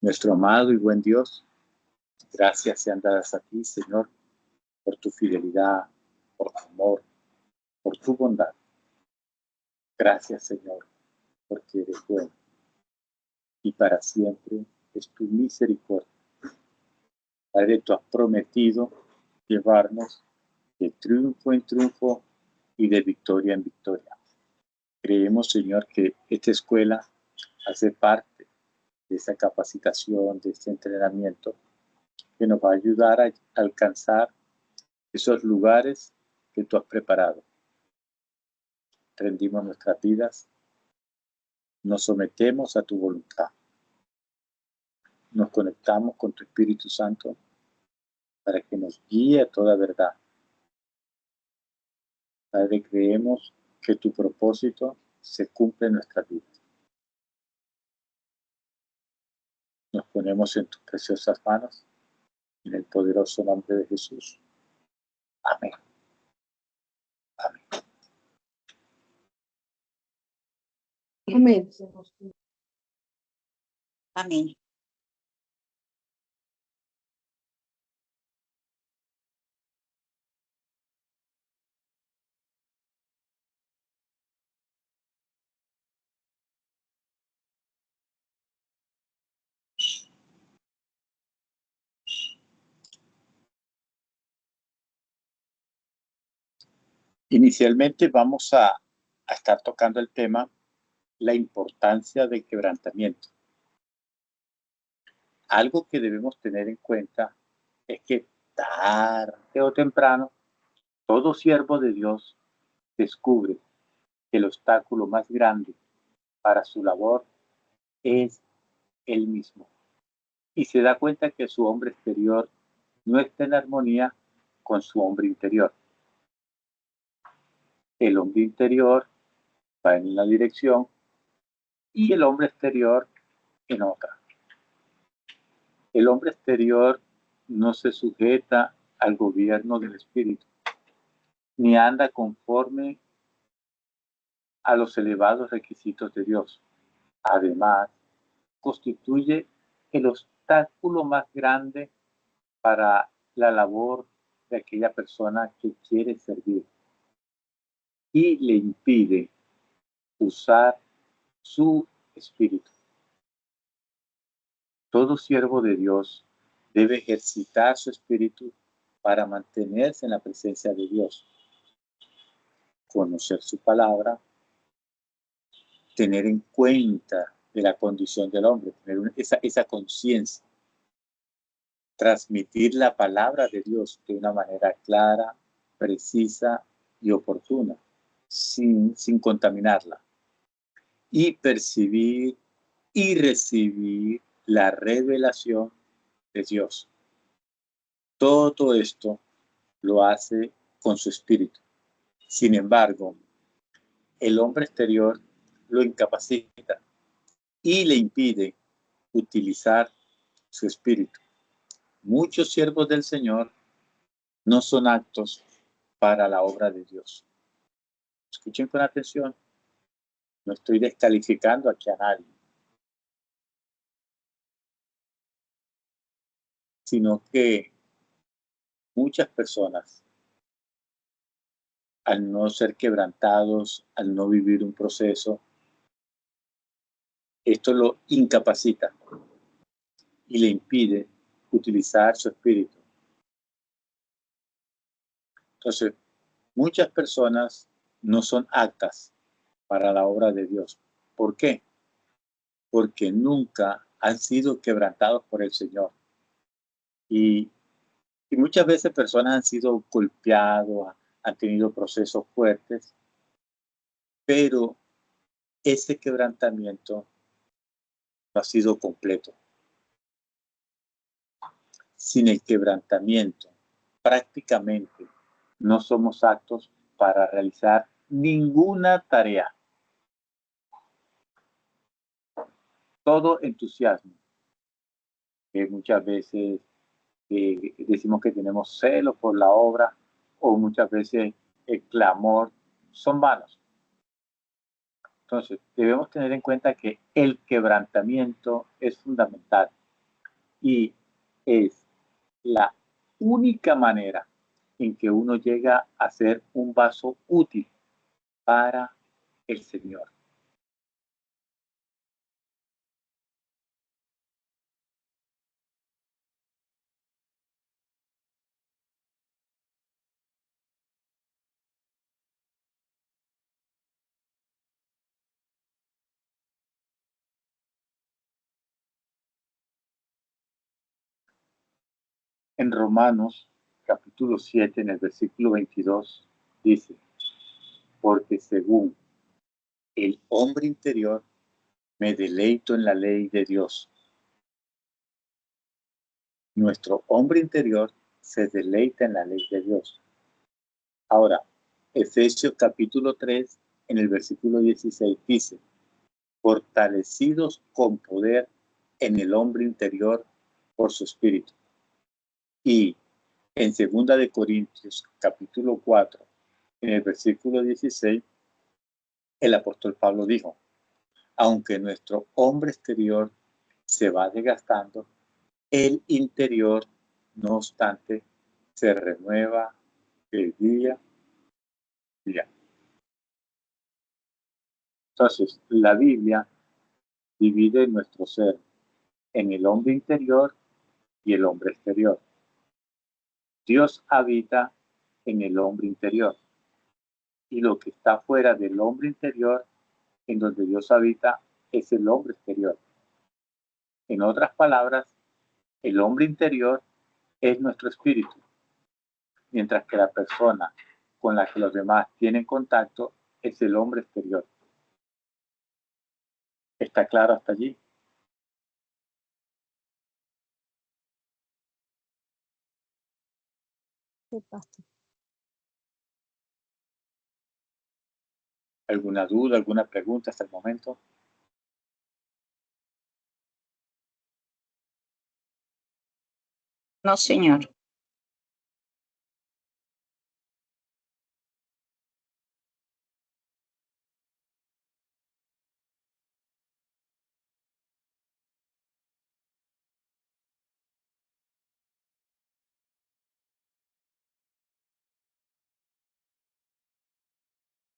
Nuestro amado y buen Dios, gracias sean dadas a ti, Señor, por tu fidelidad, por tu amor, por tu bondad. Gracias, Señor, porque eres bueno y para siempre es tu misericordia. Padre, tú has prometido llevarnos de triunfo en triunfo y de victoria en victoria. Creemos, Señor, que esta escuela hace parte de esa capacitación, de este entrenamiento, que nos va a ayudar a alcanzar esos lugares que tú has preparado. Rendimos nuestras vidas, nos sometemos a tu voluntad, nos conectamos con tu Espíritu Santo para que nos guíe a toda verdad. Padre, creemos que tu propósito se cumple en nuestras vidas. Nos ponemos en tus preciosas manos, en el poderoso nombre de Jesús. Amén. Amén. Amén. Amén. Inicialmente vamos a estar tocando el tema, la importancia del quebrantamiento. Algo que debemos tener en cuenta es que tarde o temprano, todo siervo de Dios descubre que el obstáculo más grande para su labor es él mismo. Y se da cuenta que su hombre exterior no está en armonía con su hombre interior. El hombre interior va en una dirección y el hombre exterior en otra. El hombre exterior no se sujeta al gobierno del espíritu, ni anda conforme a los elevados requisitos de Dios. Además, constituye el obstáculo más grande para la labor de aquella persona que quiere servir y le impide usar su espíritu. Todo siervo de Dios debe ejercitar su espíritu para mantenerse en la presencia de Dios, conocer su palabra, tener en cuenta de la condición del hombre, tener esa conciencia, transmitir la palabra de Dios de una manera clara, precisa y oportuna, sin contaminarla, y percibir y recibir la revelación de Dios. Todo esto lo hace con su espíritu. Sin embargo, el hombre exterior lo incapacita y le impide utilizar su espíritu. Muchos siervos del Señor no son aptos para la obra de Dios. Escuchen con atención. No estoy descalificando aquí a nadie, sino que muchas personas, al no ser quebrantados, al no vivir un proceso, esto lo incapacita y le impide utilizar su espíritu. Entonces, muchas personas no son aptas para la obra de Dios. ¿Por qué? Porque nunca han sido quebrantados por el Señor. Y muchas veces personas han sido golpeados, han tenido procesos fuertes, pero ese quebrantamiento no ha sido completo. Sin el quebrantamiento, prácticamente no somos aptos para realizar ninguna tarea. Todo entusiasmo, que muchas veces decimos que tenemos celo por la obra, o muchas veces el clamor, son vanos. Entonces, debemos tener en cuenta que el quebrantamiento es fundamental. Y es la única manera en que uno llega a ser un vaso útil para el Señor. En Romanos capítulo 7, en el versículo 22, dice, porque según el hombre interior me deleito en la ley de Dios. Nuestro hombre interior se deleita en la ley de Dios. Ahora, Efesios capítulo 3, en el versículo 16, dice, fortalecidos con poder en el hombre interior por su espíritu. Y en 2 de Corintios capítulo 4, en el versículo 16, el apóstol Pablo dijo, aunque nuestro hombre exterior se va desgastando, el interior, no obstante, se renueva de día a día. Entonces, la Biblia divide nuestro ser en el hombre interior y el hombre exterior. Dios habita en el hombre interior y lo que está fuera del hombre interior, en donde Dios habita, es el hombre exterior. En otras palabras, el hombre interior es nuestro espíritu, mientras que la persona con la que los demás tienen contacto es el hombre exterior. ¿Está claro hasta allí? Sí, pastor. ¿Alguna duda, alguna pregunta hasta el momento? No, señor.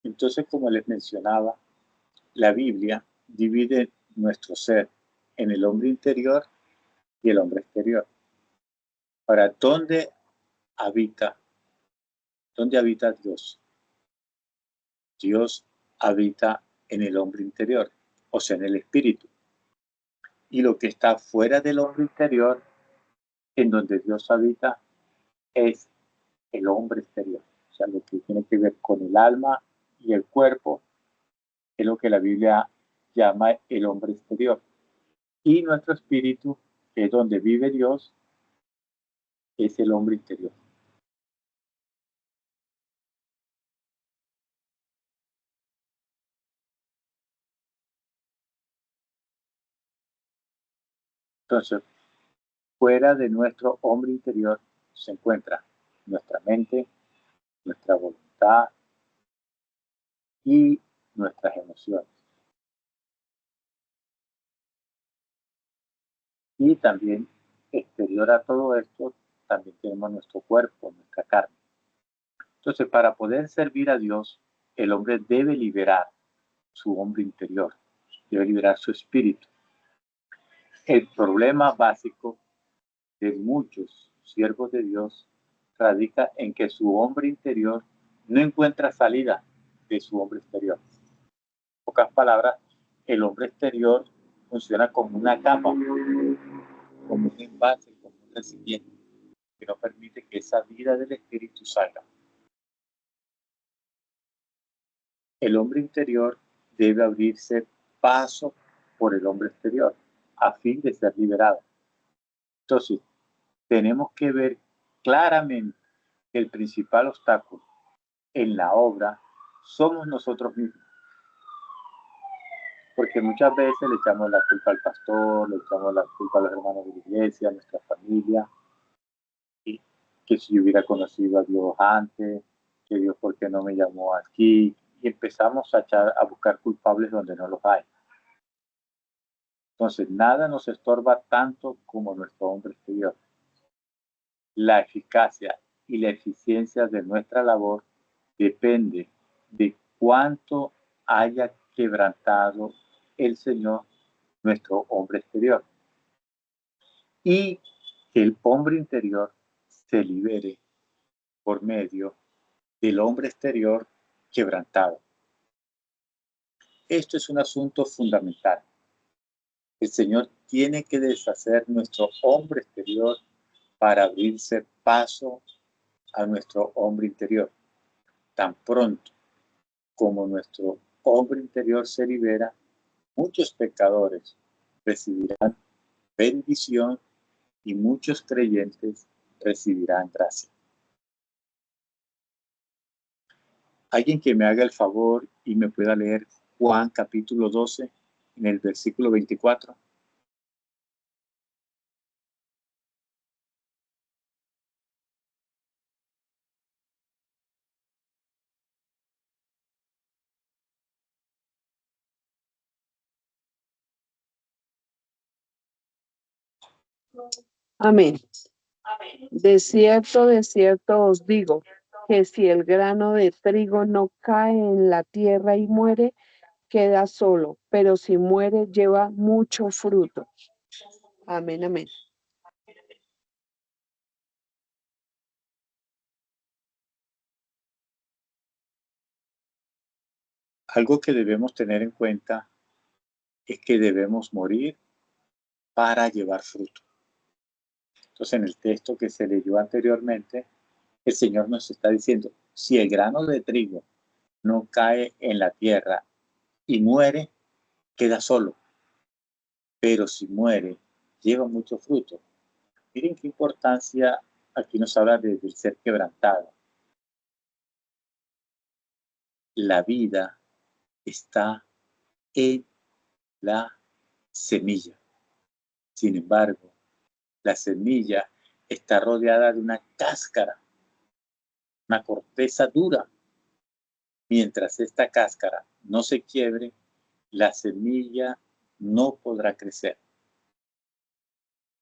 Entonces, como les mencionaba, la Biblia divide nuestro ser en el hombre interior y el hombre exterior. Ahora, ¿dónde habita Dios? Dios habita en el hombre interior, o sea, en el espíritu. Y lo que está fuera del hombre interior, en donde Dios habita, es el hombre exterior. O sea, lo que tiene que ver con el alma y el cuerpo, es lo que la Biblia llama el hombre exterior. Y nuestro espíritu, que es donde vive Dios, es el hombre interior. Entonces, fuera de nuestro hombre interior se encuentra nuestra mente, nuestra voluntad y nuestras emociones. Y también, exterior a todo esto, también tenemos nuestro cuerpo, nuestra carne. Entonces, para poder servir a Dios, el hombre debe liberar su hombre interior, debe liberar su espíritu. El problema básico de muchos siervos de Dios radica en que su hombre interior no encuentra salida de su hombre exterior. En pocas palabras, el hombre exterior funciona como una capa, como un envase, como un recipiente, que no permite que esa vida del espíritu salga. El hombre interior debe abrirse paso por el hombre exterior a fin de ser liberado. Entonces, tenemos que ver claramente que el principal obstáculo en la obra somos nosotros mismos. Porque muchas veces le echamos la culpa al pastor, le echamos la culpa a los hermanos de la iglesia, a nuestra familia, y que si yo hubiera conocido a Dios antes, que Dios por qué no me llamó aquí, y empezamos a buscar culpables donde no los hay. Entonces, nada nos estorba tanto como nuestro hombre exterior. La eficacia y la eficiencia de nuestra labor depende de cuánto haya quebrantado el Señor nuestro hombre exterior y que el hombre interior se libere por medio del hombre exterior quebrantado. Esto es un asunto fundamental. El Señor tiene que deshacer nuestro hombre exterior para abrirse paso a nuestro hombre interior. Tan pronto como nuestro hombre interior se libera, muchos pecadores recibirán bendición y muchos creyentes recibirán gracia. Alguien que me haga el favor y me pueda leer Juan capítulo 12 en el versículo 24. Amén. De cierto os digo, que si el grano de trigo no cae en la tierra y muere, queda solo, pero si muere, lleva mucho fruto. Amén, amén. Algo que debemos tener en cuenta es que debemos morir para llevar fruto. Entonces, en el texto que se leyó anteriormente, el Señor nos está diciendo, si el grano de trigo no cae en la tierra y muere, queda solo. Pero si muere, lleva mucho fruto. Miren qué importancia aquí nos habla del ser quebrantado. La vida está en la semilla. Sin embargo, la semilla está rodeada de una cáscara, una corteza dura. Mientras esta cáscara no se quiebre, la semilla no podrá crecer.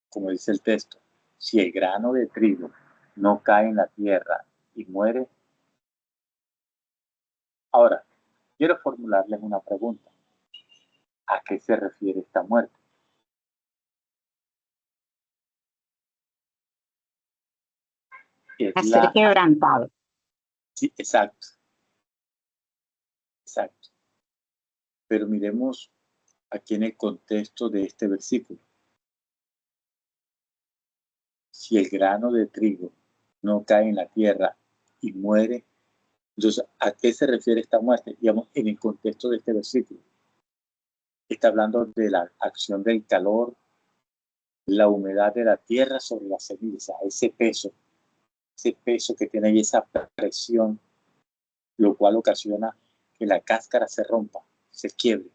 Como dice el texto, si el grano de trigo no cae en la tierra y muere. Ahora, quiero formularles una pregunta. ¿A qué se refiere esta muerte? Es A ser quebrantado. Sí, exacto, exacto. Pero miremos aquí en el contexto de este versículo. Si el grano de trigo no cae en la tierra y muere, entonces, ¿a qué se refiere esta muerte? Digamos, en el contexto de este versículo. Está hablando de la acción del calor, la humedad de la tierra sobre la semilla, o sea, ese peso que tiene ahí, esa presión, lo cual ocasiona que la cáscara se rompa, se quiebre.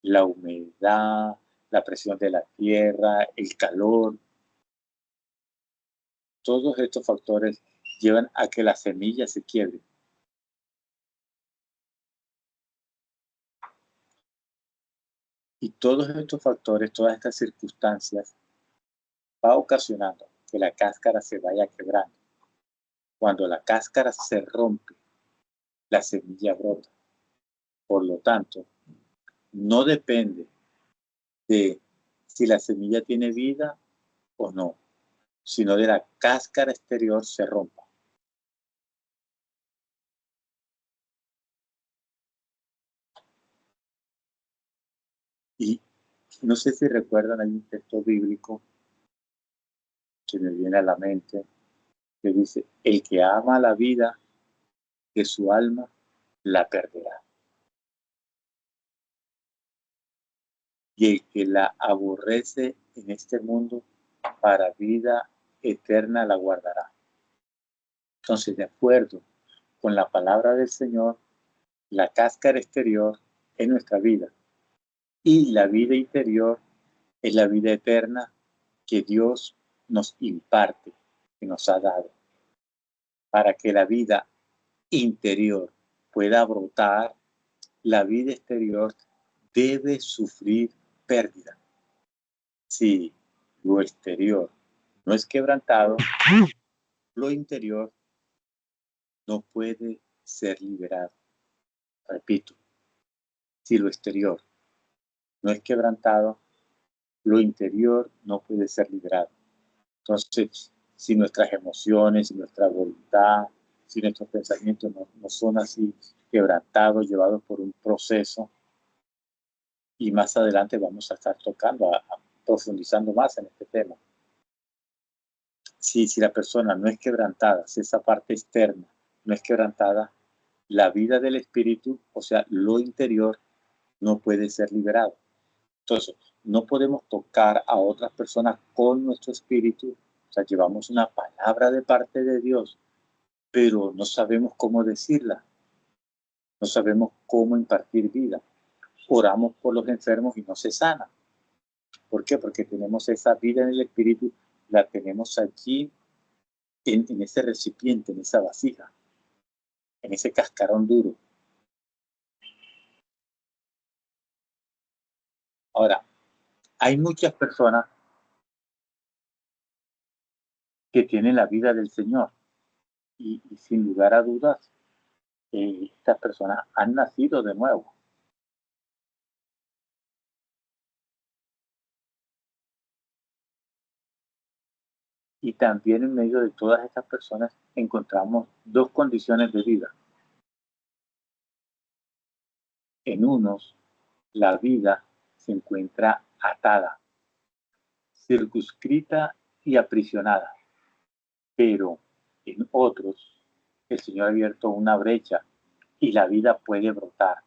La humedad, la presión de la tierra, el calor, todos estos factores llevan a que la semilla se quiebre. Y todos estos factores, todas estas circunstancias, va ocasionando que la cáscara se vaya quebrando. Cuando la cáscara se rompe, la semilla brota. Por lo tanto, no depende de si la semilla tiene vida o no, sino de la cáscara exterior se rompa. Y no sé si recuerdan, hay un texto bíblico que me viene a la mente, que dice, el que ama la vida de su alma, la perderá. Y el que la aborrece en este mundo, para vida eterna la guardará. Entonces, de acuerdo con la palabra del Señor, la cáscara exterior es nuestra vida y la vida interior es la vida eterna que Dios nos imparte, que nos ha dado. Para que la vida interior pueda brotar, la vida exterior debe sufrir pérdida. Si lo exterior no es quebrantado, lo interior no puede ser liberado. Repito, si lo exterior no es quebrantado, lo interior no puede ser liberado. Entonces, si nuestras emociones, si nuestra voluntad, si nuestros pensamientos no son así quebrantados, llevados por un proceso, y más adelante vamos a estar tocando, profundizando más en este tema. Si la persona no es quebrantada, si esa parte externa no es quebrantada, la vida del espíritu, o sea, lo interior, no puede ser liberado. Entonces, no podemos tocar a otras personas con nuestro espíritu. O sea, llevamos una palabra de parte de Dios, pero no sabemos cómo decirla. No sabemos cómo impartir vida. Oramos por los enfermos y no se sana. ¿Por qué? Porque tenemos esa vida en el espíritu, la tenemos allí en ese recipiente, en esa vasija, en ese cascarón duro. Ahora, hay muchas personas que tienen la vida del Señor y sin lugar a dudas, estas personas han nacido de nuevo. Y también en medio de todas estas personas encontramos dos condiciones de vida. En unos, la vida se encuentra atada, circunscrita y aprisionada, pero en otros, el Señor ha abierto una brecha y la vida puede brotar.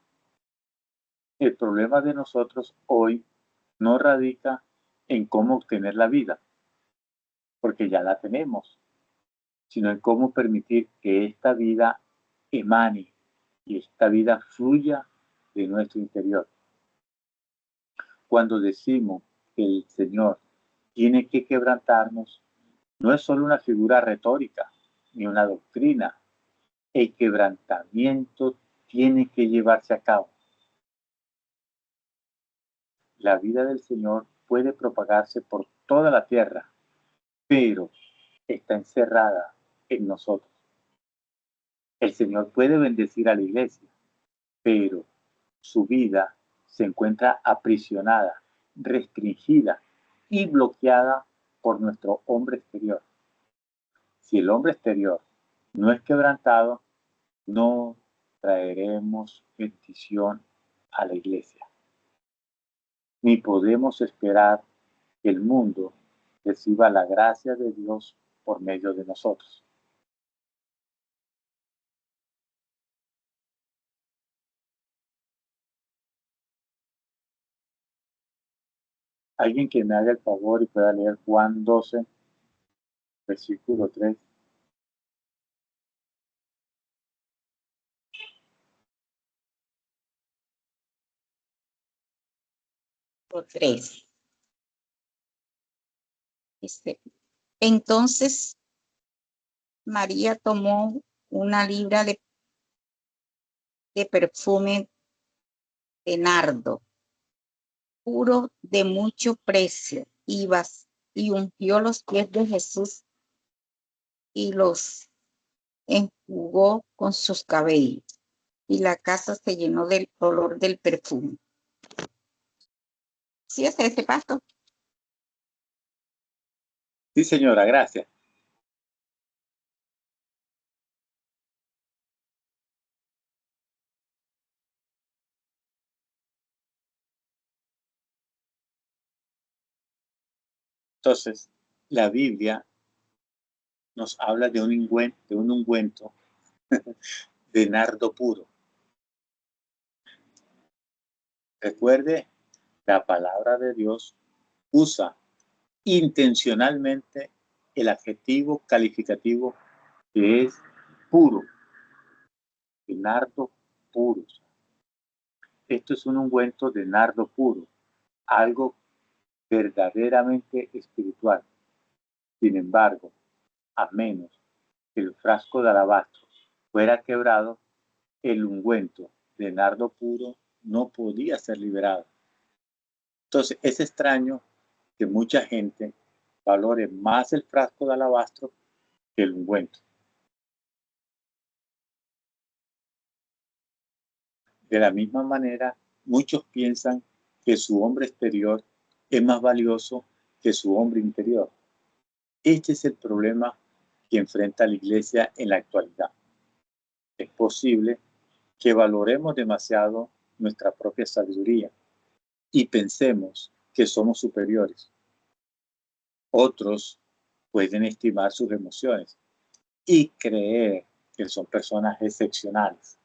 El problema de nosotros hoy no radica en cómo obtener la vida, porque ya la tenemos, sino en cómo permitir que esta vida emane y esta vida fluya de nuestro interior. Cuando decimos que el Señor tiene que quebrantarnos, no es solo una figura retórica ni una doctrina. El quebrantamiento tiene que llevarse a cabo. La vida del Señor puede propagarse por toda la tierra, pero está encerrada en nosotros. El Señor puede bendecir a la iglesia, pero su vida se encuentra aprisionada, restringida y bloqueada por nuestro hombre exterior. Si el hombre exterior no es quebrantado, no traeremos bendición a la iglesia. Ni podemos esperar que el mundo reciba la gracia de Dios por medio de nosotros. Alguien que me haga el favor y pueda leer Juan 12, versículo 3. Por 3. Entonces María tomó una libra de perfume de nardo puro de mucho precio y ungió los pies de Jesús y los enjugó con sus cabellos, y la casa se llenó del olor del perfume. ¿Sí es ese pasto? Sí, señora, gracias. Entonces, la Biblia nos habla de un ungüento de nardo puro. Recuerde, la palabra de Dios usa intencionalmente el adjetivo calificativo que es puro, de nardo puro. Esto es un ungüento de nardo puro, algo verdaderamente espiritual. Sin embargo, a menos que el frasco de alabastro fuera quebrado, el ungüento de nardo puro no podía ser liberado. Entonces, es extraño que mucha gente valore más el frasco de alabastro que el ungüento. De la misma manera, muchos piensan que su hombre exterior es más valioso que su hombre interior. Este es el problema que enfrenta la Iglesia en la actualidad. Es posible que valoremos demasiado nuestra propia sabiduría y pensemos que somos superiores. Otros pueden estimar sus emociones y creer que son personas excepcionales.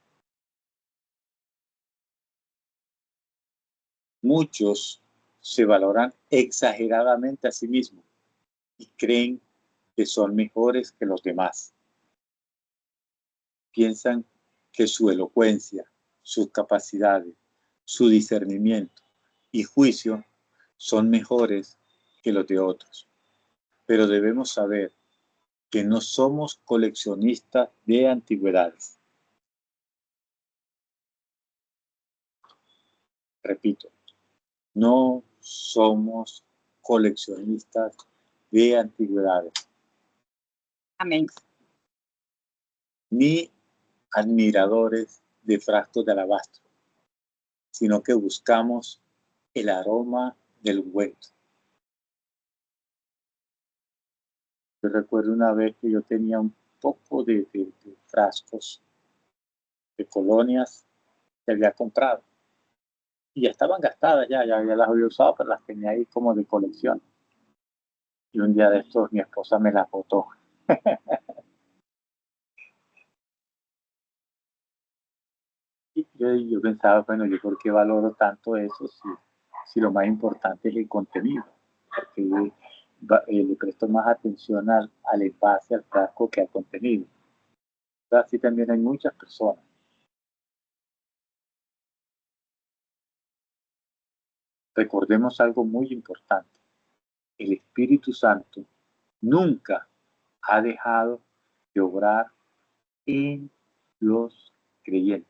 Muchos se valoran exageradamente a sí mismos y creen que son mejores que los demás. Piensan que su elocuencia, sus capacidades, su discernimiento y juicio son mejores que los de otros. Pero debemos saber que no somos coleccionistas de antigüedades. Repito, no somos coleccionistas de antigüedades, Amén. ni admiradores de frascos de alabastro, sino que buscamos el aroma del ungüento. Yo recuerdo una vez que yo tenía un poco de frascos de colonias que había comprado y ya estaban gastadas, ya las había usado, pero las tenía ahí como de colección. Y un día de estos mi esposa me las botó. Y yo pensaba, bueno, ¿yo por qué valoro tanto eso si lo más importante es el contenido? Porque le presto más atención al envase, al frasco, que al contenido. Así también hay muchas personas. Recordemos algo muy importante. El Espíritu Santo nunca ha dejado de obrar en los creyentes.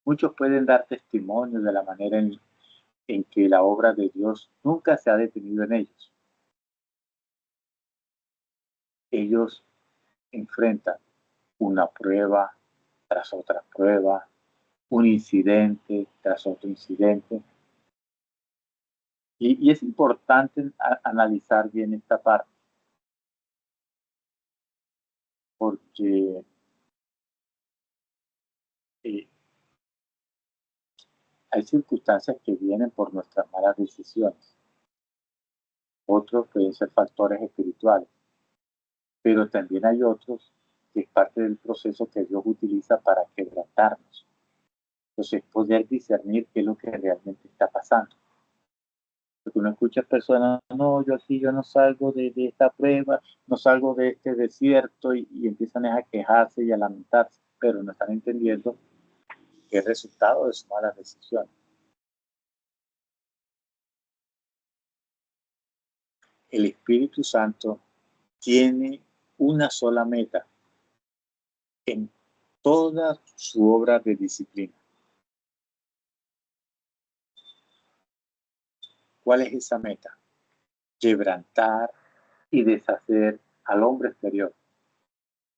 Muchos pueden dar testimonio de la manera en que la obra de Dios nunca se ha detenido en ellos. Ellos enfrentan una prueba tras otra prueba, un incidente tras otro incidente. Y es importante analizar bien esta parte, porque eh, hay circunstancias que vienen por nuestras malas decisiones. Otros pueden ser factores espirituales, pero también hay otros que es parte del proceso que Dios utiliza para quebrantarnos. Entonces, poder discernir qué es lo que realmente está pasando. Porque uno escucha personas, no, yo no salgo de esta prueba, no salgo de este desierto y empiezan a quejarse y a lamentarse, pero no están entendiendo que es resultado de sus malas decisiones. El Espíritu Santo tiene una sola meta en toda su obra de disciplina. ¿Cuál es esa meta? Quebrantar y deshacer al hombre exterior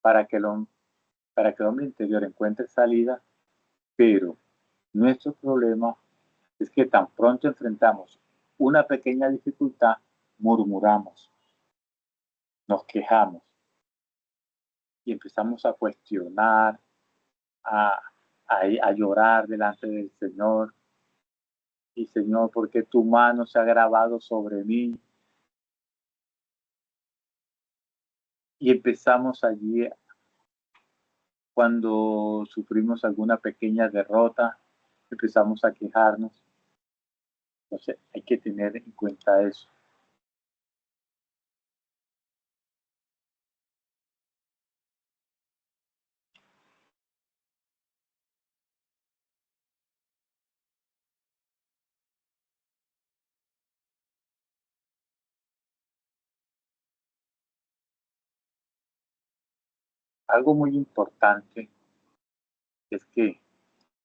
para que el hombre interior encuentre salida, pero nuestro problema es que tan pronto enfrentamos una pequeña dificultad, murmuramos, nos quejamos y empezamos a cuestionar, a, a llorar delante del Señor. Y Señor, ¿por qué tu mano se ha grabado sobre mí? Y empezamos allí cuando sufrimos alguna pequeña derrota, empezamos a quejarnos. Entonces hay que tener en cuenta eso. Algo muy importante es que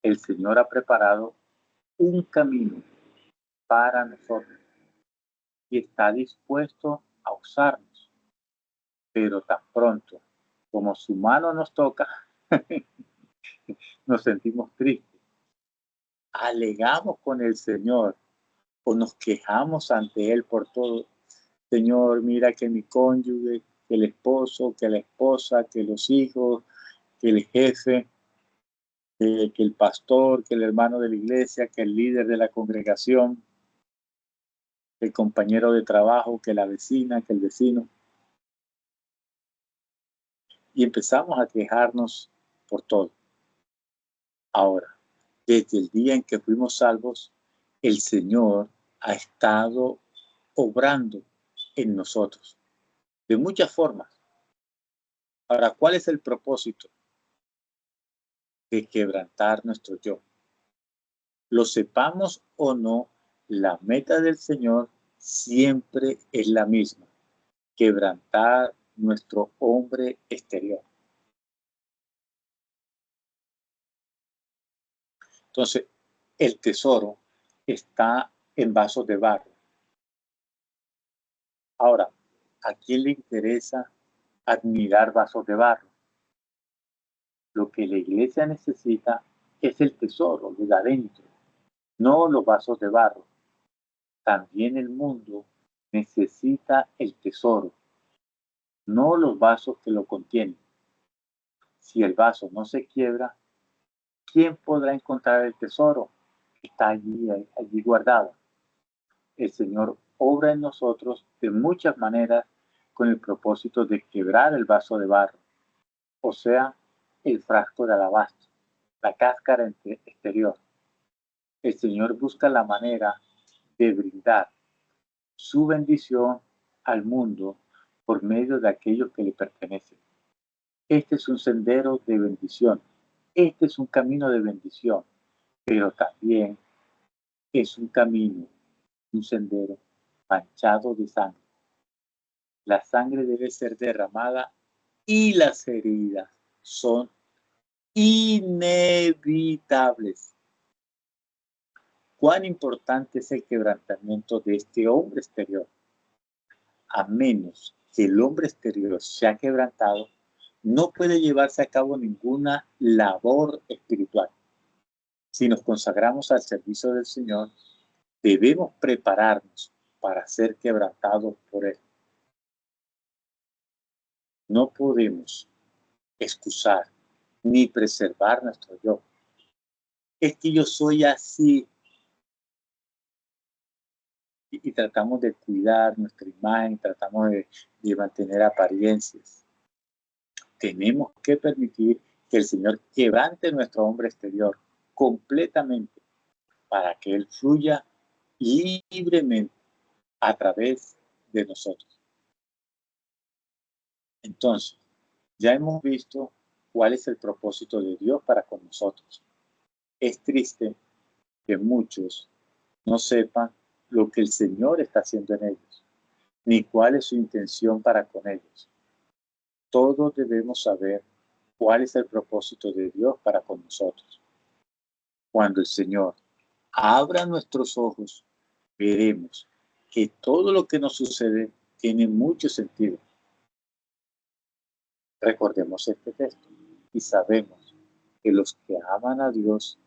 el Señor ha preparado un camino para nosotros y está dispuesto a usarnos. Pero tan pronto como su mano nos toca, nos sentimos tristes. Alegamos con el Señor o nos quejamos ante Él por todo. Señor, mira que mi cónyuge, que el esposo, que la esposa, que los hijos, que el jefe, que el pastor, que el hermano de la iglesia, que el líder de la congregación, que el compañero de trabajo, que la vecina, que el vecino. Y empezamos a quejarnos por todo. Ahora, desde el día en que fuimos salvos, el Señor ha estado obrando en nosotros de muchas formas. Ahora, ¿cuál es el propósito? De quebrantar nuestro yo. Lo sepamos o no, la meta del Señor siempre es la misma: quebrantar nuestro hombre exterior. Entonces, el tesoro está en vasos de barro. Ahora, ¿a quién le interesa admirar vasos de barro? Lo que la iglesia necesita es el tesoro, lo de adentro, no los vasos de barro. También el mundo necesita el tesoro, no los vasos que lo contienen. Si el vaso no se quiebra, ¿quién podrá encontrar el tesoro? Está allí guardado. El Señor obra en nosotros de muchas maneras con el propósito de quebrar el vaso de barro, o sea, el frasco de alabastro, la cáscara exterior. El Señor busca la manera de brindar su bendición al mundo por medio de aquellos que le pertenecen. Este es un sendero de bendición. Este es un camino de bendición, pero también es un camino, un sendero manchado de sangre. La sangre debe ser derramada y las heridas son inevitables. ¿Cuán importante es el quebrantamiento de este hombre exterior? A menos que el hombre exterior sea quebrantado, no puede llevarse a cabo ninguna labor espiritual. Si nos consagramos al servicio del Señor, debemos prepararnos para ser quebrantados por Él. No podemos excusar ni preservar nuestro yo. Es que yo soy así. Y tratamos de cuidar nuestra imagen, tratamos de mantener apariencias. Tenemos que permitir que el Señor quebrante nuestro hombre exterior completamente para que Él fluya libremente a través de nosotros. Entonces, ya hemos visto cuál es el propósito de Dios para con nosotros. Es triste que muchos no sepan lo que el Señor está haciendo en ellos, ni cuál es su intención para con ellos. Todos debemos saber cuál es el propósito de Dios para con nosotros. Cuando el Señor abra nuestros ojos, veremos que todo lo que nos sucede tiene mucho sentido. Recordemos este texto y sabemos que los que aman a Dios,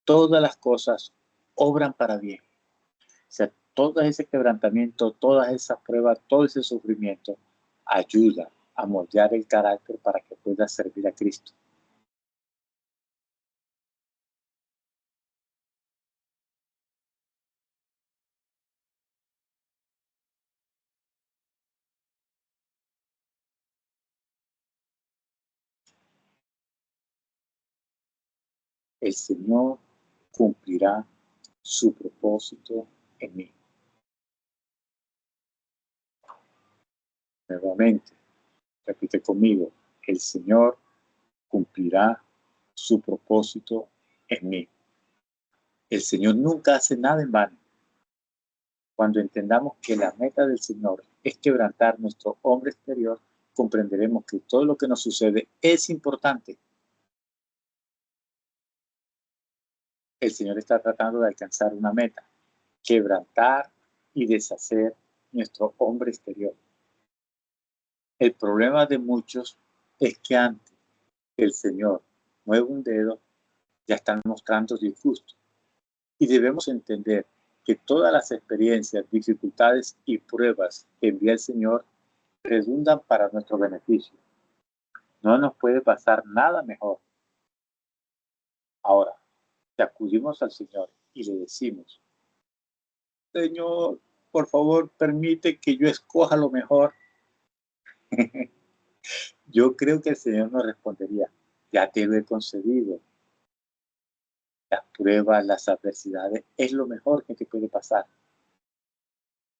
todas las cosas obran para bien. O sea, todo ese quebrantamiento, todas esas pruebas, todo ese sufrimiento ayuda a moldear el carácter para que pueda servir a Cristo. El Señor cumplirá su propósito en mí. Nuevamente, repite conmigo: el Señor cumplirá su propósito en mí. El Señor nunca hace nada en vano. Cuando entendamos que la meta del Señor es quebrantar nuestro hombre exterior, comprenderemos que todo lo que nos sucede es importante. El Señor está tratando de alcanzar una meta. quebrantar y deshacer nuestro hombre exterior. El problema de muchos es que antes que el Señor mueva un dedo, ya están mostrando disgusto. Y debemos entender que todas las experiencias, dificultades y pruebas que envía el Señor redundan para nuestro beneficio. No nos puede pasar nada mejor. Ahora, si acudimos al Señor y le decimos, Señor, por favor, permite que yo escoja lo mejor. Yo creo que el Señor nos respondería, ya te lo he concedido. Las pruebas, las adversidades, es lo mejor que te puede pasar.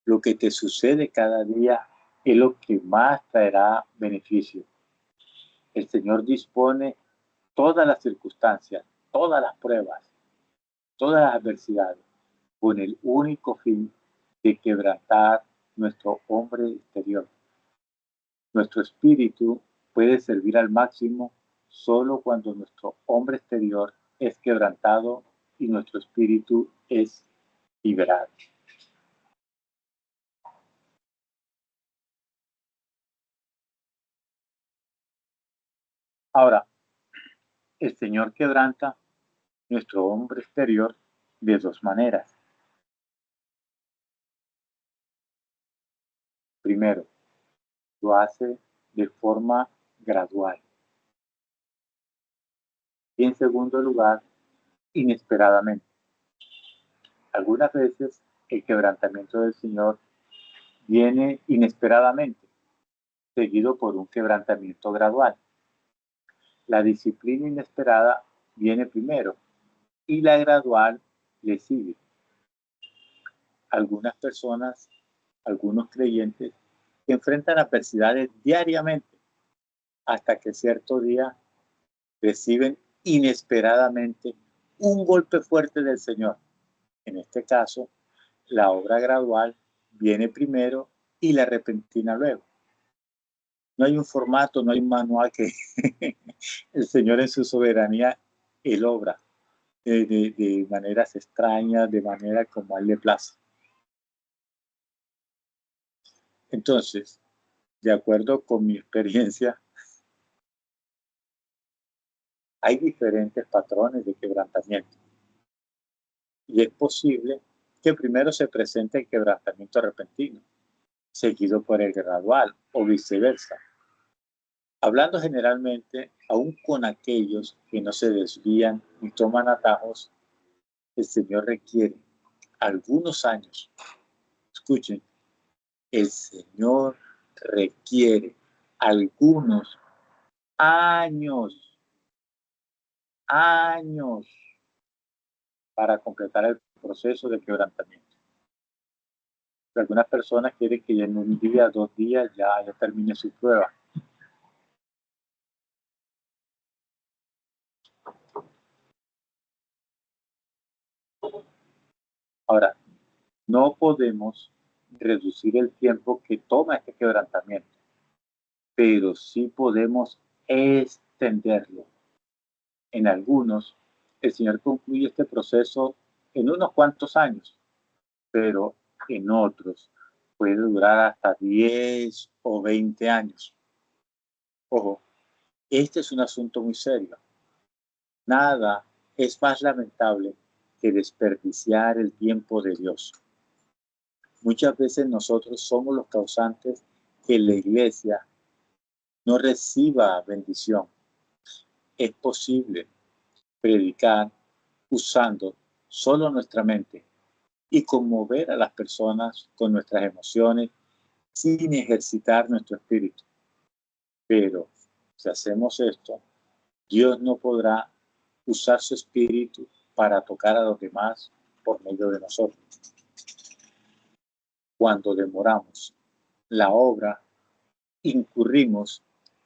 Lo que te sucede cada día es lo que más traerá beneficio. El Señor dispone todas las circunstancias, todas las pruebas, todas las adversidades, con el único fin de quebrantar nuestro hombre exterior. Nuestro espíritu puede servir al máximo solo cuando nuestro hombre exterior es quebrantado y nuestro espíritu es liberado. Ahora, el Señor quebranta nuestro hombre exterior de dos maneras. Primero, lo hace de forma gradual. Y en segundo lugar, inesperadamente. Algunas veces el quebrantamiento del Señor viene inesperadamente, seguido por un quebrantamiento gradual. La disciplina inesperada viene primero y la gradual le sigue. Algunas personas, algunos creyentes, enfrentan adversidades diariamente hasta que cierto día reciben inesperadamente un golpe fuerte del Señor. En este caso, la obra gradual viene primero y la repentina luego. No hay un formato, no hay un manual que el Señor en su soberanía, Él obra de maneras extrañas, de manera como a Él le place. Entonces, de acuerdo con mi experiencia, hay diferentes patrones de quebrantamiento. Y es posible que primero se presente el quebrantamiento repentino, seguido por el gradual o viceversa. Hablando generalmente, aún con aquellos que no se desvían ni toman atajos, el Señor requiere algunos años. Escuchen, el Señor requiere algunos años para completar el proceso de quebrantamiento. Algunas personas quieren que en un día, 2 días ya termine su prueba. Ahora, no podemos reducir el tiempo que toma este quebrantamiento, pero sí podemos extenderlo. En algunos, el Señor concluye este proceso en unos cuantos años, pero en otros puede durar hasta 10 o 20 años. Ojo, este es un asunto muy serio. Nada es más lamentable que desperdiciar el tiempo de Dios. Muchas veces nosotros somos los causantes que la iglesia no reciba bendición. Es posible predicar usando solo nuestra mente y conmover a las personas con nuestras emociones sin ejercitar nuestro espíritu. Pero si hacemos esto, Dios no podrá usar su espíritu para tocar a los demás por medio de nosotros. Cuando demoramos la obra, incurrimos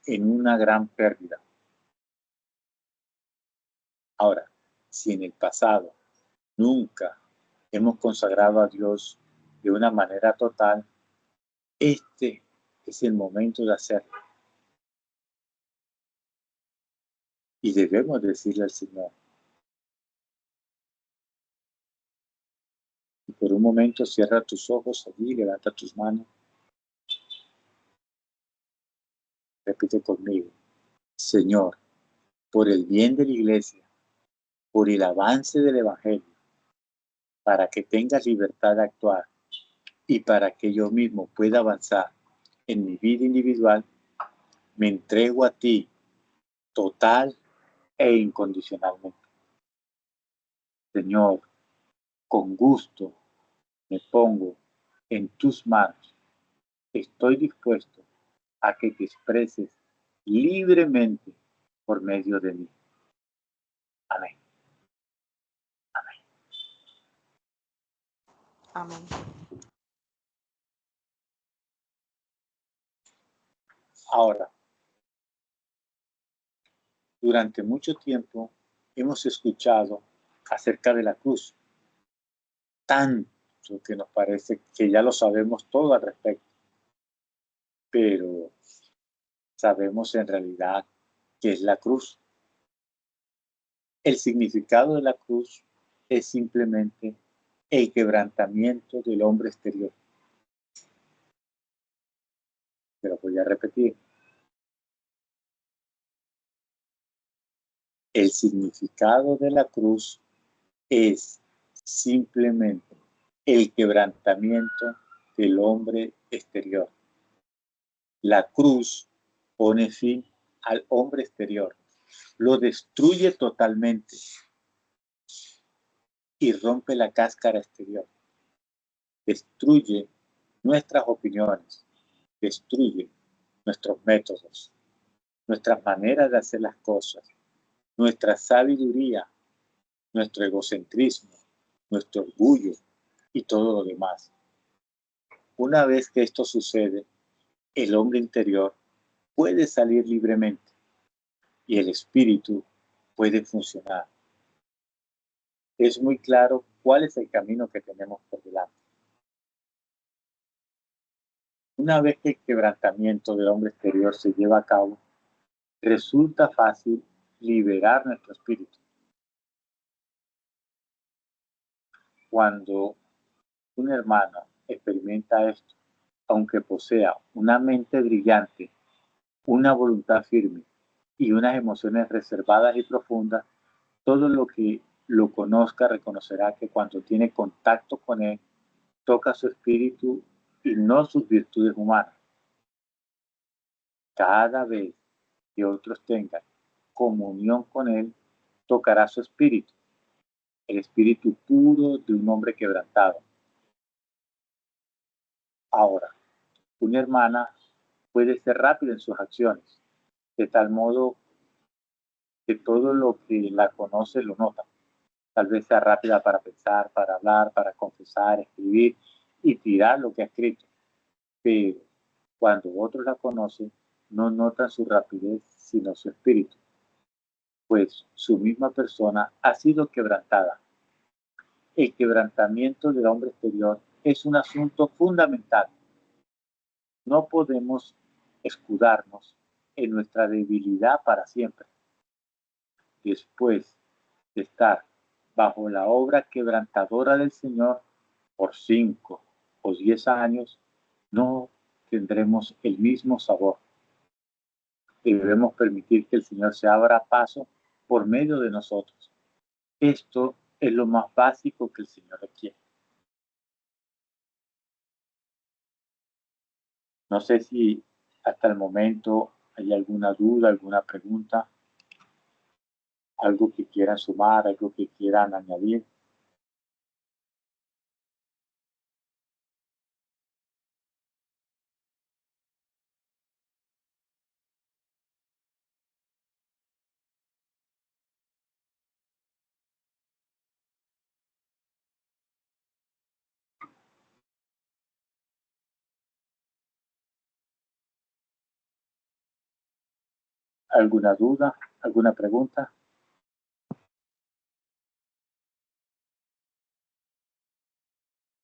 en una gran pérdida. Ahora, si en el pasado nunca hemos consagrado a Dios de una manera total, este es el momento de hacerlo. Y debemos decirle al Señor, Y por un momento cierra tus ojos allí, levanta tus manos. Repite conmigo. Señor, por el bien de la iglesia, por el avance del evangelio, para que tengas libertad de actuar y para que yo mismo pueda avanzar en mi vida individual, me entrego a ti total e incondicionalmente. Señor, con gusto me pongo en tus manos. Estoy dispuesto a que te expreses libremente por medio de mí. Amén. Amén. Amén. Ahora, durante mucho tiempo hemos escuchado acerca de la cruz, tanto que nos parece que ya lo sabemos todo al respecto, pero sabemos en realidad qué es la cruz. El significado de la cruz es simplemente el quebrantamiento del hombre exterior. Te lo voy a repetir. El significado de la cruz es simplemente el quebrantamiento del hombre exterior. La cruz pone fin al hombre exterior, lo destruye totalmente y rompe la cáscara exterior. Destruye nuestras opiniones, destruye nuestros métodos, nuestras maneras de hacer las cosas, nuestra sabiduría, nuestro egocentrismo, nuestro orgullo y todo lo demás. Una vez que esto sucede, el hombre interior puede salir libremente y el espíritu puede funcionar. Es muy claro cuál es el camino que tenemos por delante. Una vez que el quebrantamiento del hombre exterior se lleva a cabo, resulta fácil liberar nuestro espíritu. Cuando un hermano experimenta esto, aunque posea una mente brillante, una voluntad firme y unas emociones reservadas y profundas, todo lo que lo conozca reconocerá que cuando tiene contacto con él, toca su espíritu y no sus virtudes humanas. Cada vez que otros tengan comunión con él, tocará su espíritu, el espíritu puro de un hombre quebrantado. Ahora, una hermana puede ser rápida en sus acciones, de tal modo que todo lo que la conoce lo nota. Tal vez sea rápida para pensar, para hablar, para confesar, escribir y tirar lo que ha escrito. Pero cuando otros la conocen, no notan su rapidez, sino su espíritu, pues su misma persona ha sido quebrantada. El quebrantamiento del hombre exterior es un asunto fundamental. No podemos escudarnos en nuestra debilidad para siempre. Después de estar bajo la obra quebrantadora del Señor por 5 o 10 años, no tendremos el mismo sabor. Debemos permitir que el Señor se abra paso por medio de nosotros. Esto es lo más básico que el Señor requiere. No sé si hasta el momento hay alguna duda, alguna pregunta, algo que quieran sumar, algo que quieran añadir. ¿Alguna duda? ¿Alguna pregunta?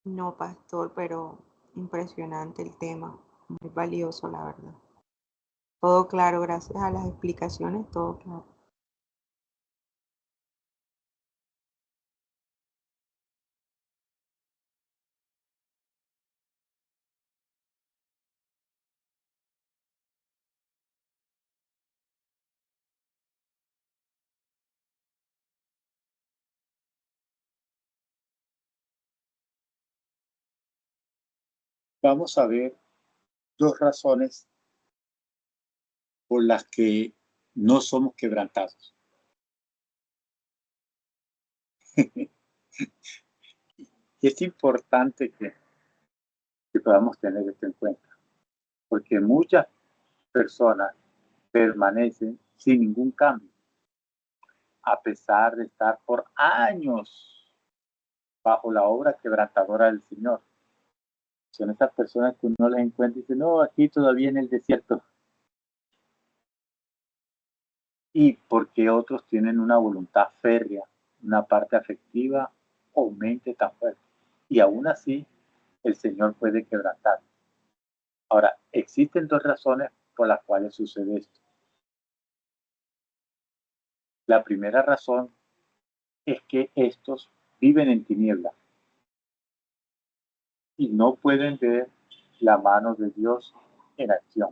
No, pastor, pero impresionante el tema, muy valioso, la verdad. Todo claro, gracias a las explicaciones, todo claro. Vamos a ver dos razones por las que no somos quebrantados. Y es importante que podamos tener esto en cuenta, porque muchas personas permanecen sin ningún cambio, a pesar de estar por años bajo la obra quebrantadora del Señor. Son esas personas que uno les encuentra y dice, no, aquí todavía en el desierto. Y porque otros tienen una voluntad férrea, una parte afectiva o mente tan fuerte. Y aún así, el Señor puede quebrantar. Ahora, existen dos razones por las cuales sucede esto. La primera razón es que estos viven en tinieblas y no pueden ver la mano de Dios en acción.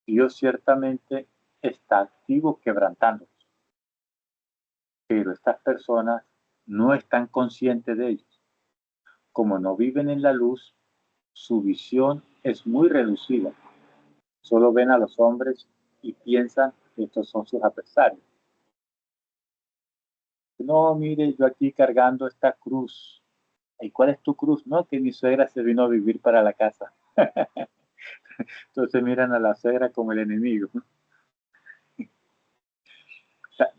Dios ciertamente está activo quebrantándolos, pero estas personas no están conscientes de ellos. Como no viven en la luz, su visión es muy reducida. Solo ven a los hombres y piensan que estos son sus adversarios. No, mire, yo aquí cargando esta cruz. ¿Y cuál es tu cruz? No, que mi suegra se vino a vivir para la casa. Entonces miran a la suegra como el enemigo. O sea,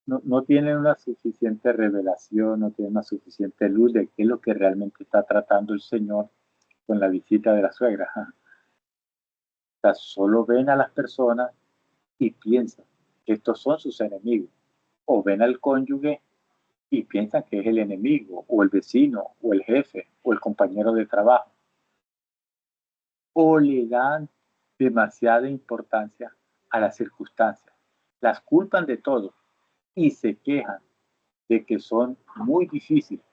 no tienen una suficiente revelación, no tienen una suficiente luz de qué es lo que realmente está tratando el Señor con la visita de la suegra. O sea, solo ven a las personas y piensan que estos son sus enemigos. O ven al cónyuge y piensan que es el enemigo, o el vecino, o el jefe, o el compañero de trabajo. O le dan demasiada importancia a las circunstancias. Las culpan de todo y se quejan de que son muy difíciles.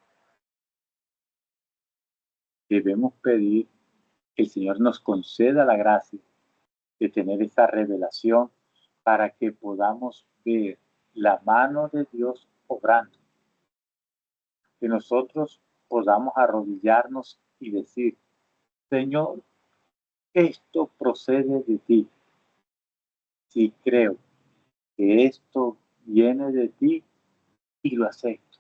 Debemos pedir que el Señor nos conceda la gracia de tener esa revelación para que podamos ver la mano de Dios obrando. Que nosotros podamos arrodillarnos y decir, Señor, esto procede de ti. Si creo que esto viene de ti y lo acepto.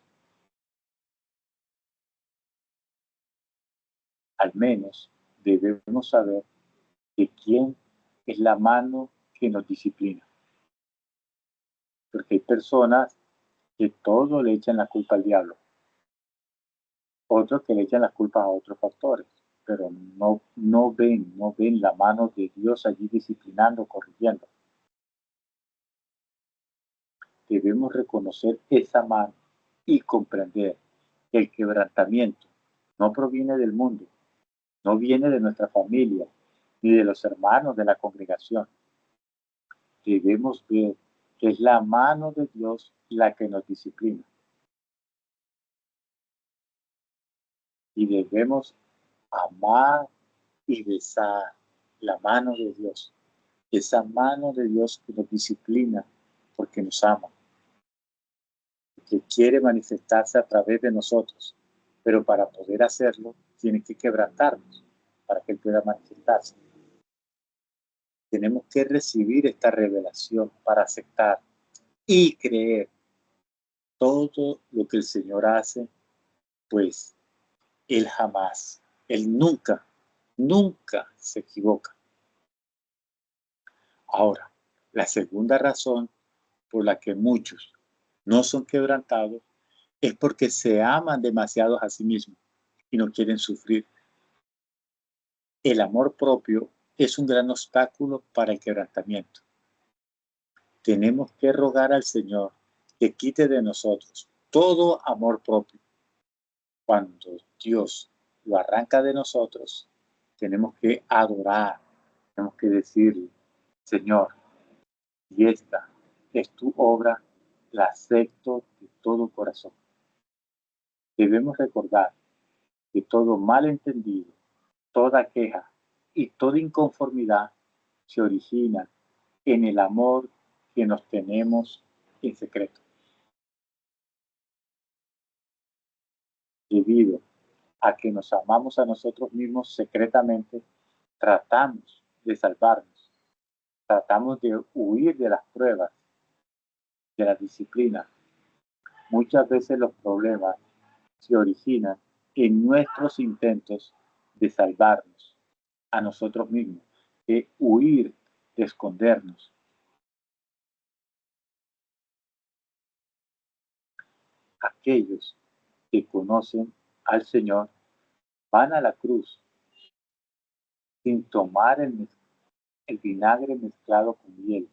Al menos debemos saber de quién es la mano que nos disciplina. Porque hay personas que todo le echan la culpa al diablo. Otros que le echan las culpas a otros factores. Pero no ven la mano de Dios allí disciplinando, corrigiendo. Debemos reconocer esa mano y comprender que el quebrantamiento no proviene del mundo, no viene de nuestra familia, ni de los hermanos de la congregación. Debemos ver que es la mano de Dios la que nos disciplina. Y debemos amar y besar la mano de Dios. Esa mano de Dios que nos disciplina porque nos ama, que quiere manifestarse a través de nosotros. Pero para poder hacerlo, tiene que quebrantarnos para que Él pueda manifestarse. Tenemos que recibir esta revelación para aceptar y creer todo lo que el Señor hace, pues Él jamás, Él nunca se equivoca. Ahora, la segunda razón por la que muchos no son quebrantados es porque se aman demasiado a sí mismos y no quieren sufrir. El amor propio es un gran obstáculo para el quebrantamiento. Tenemos que rogar al Señor que quite de nosotros todo amor propio. Cuando Dios lo arranca de nosotros, tenemos que adorar, tenemos que decirle, Señor, y esta es tu obra, la acepto de todo corazón. Debemos recordar que todo malentendido, toda queja y toda inconformidad se origina en el amor que nos tenemos en secreto. Debido a que nos amamos a nosotros mismos secretamente, tratamos de salvarnos, tratamos de huir de las pruebas, de la disciplina. Muchas veces los problemas se originan en nuestros intentos de salvarnos a nosotros mismos, de huir, de escondernos. Aquellos que conocen al Señor van a la cruz sin tomar el vinagre mezclado con miel.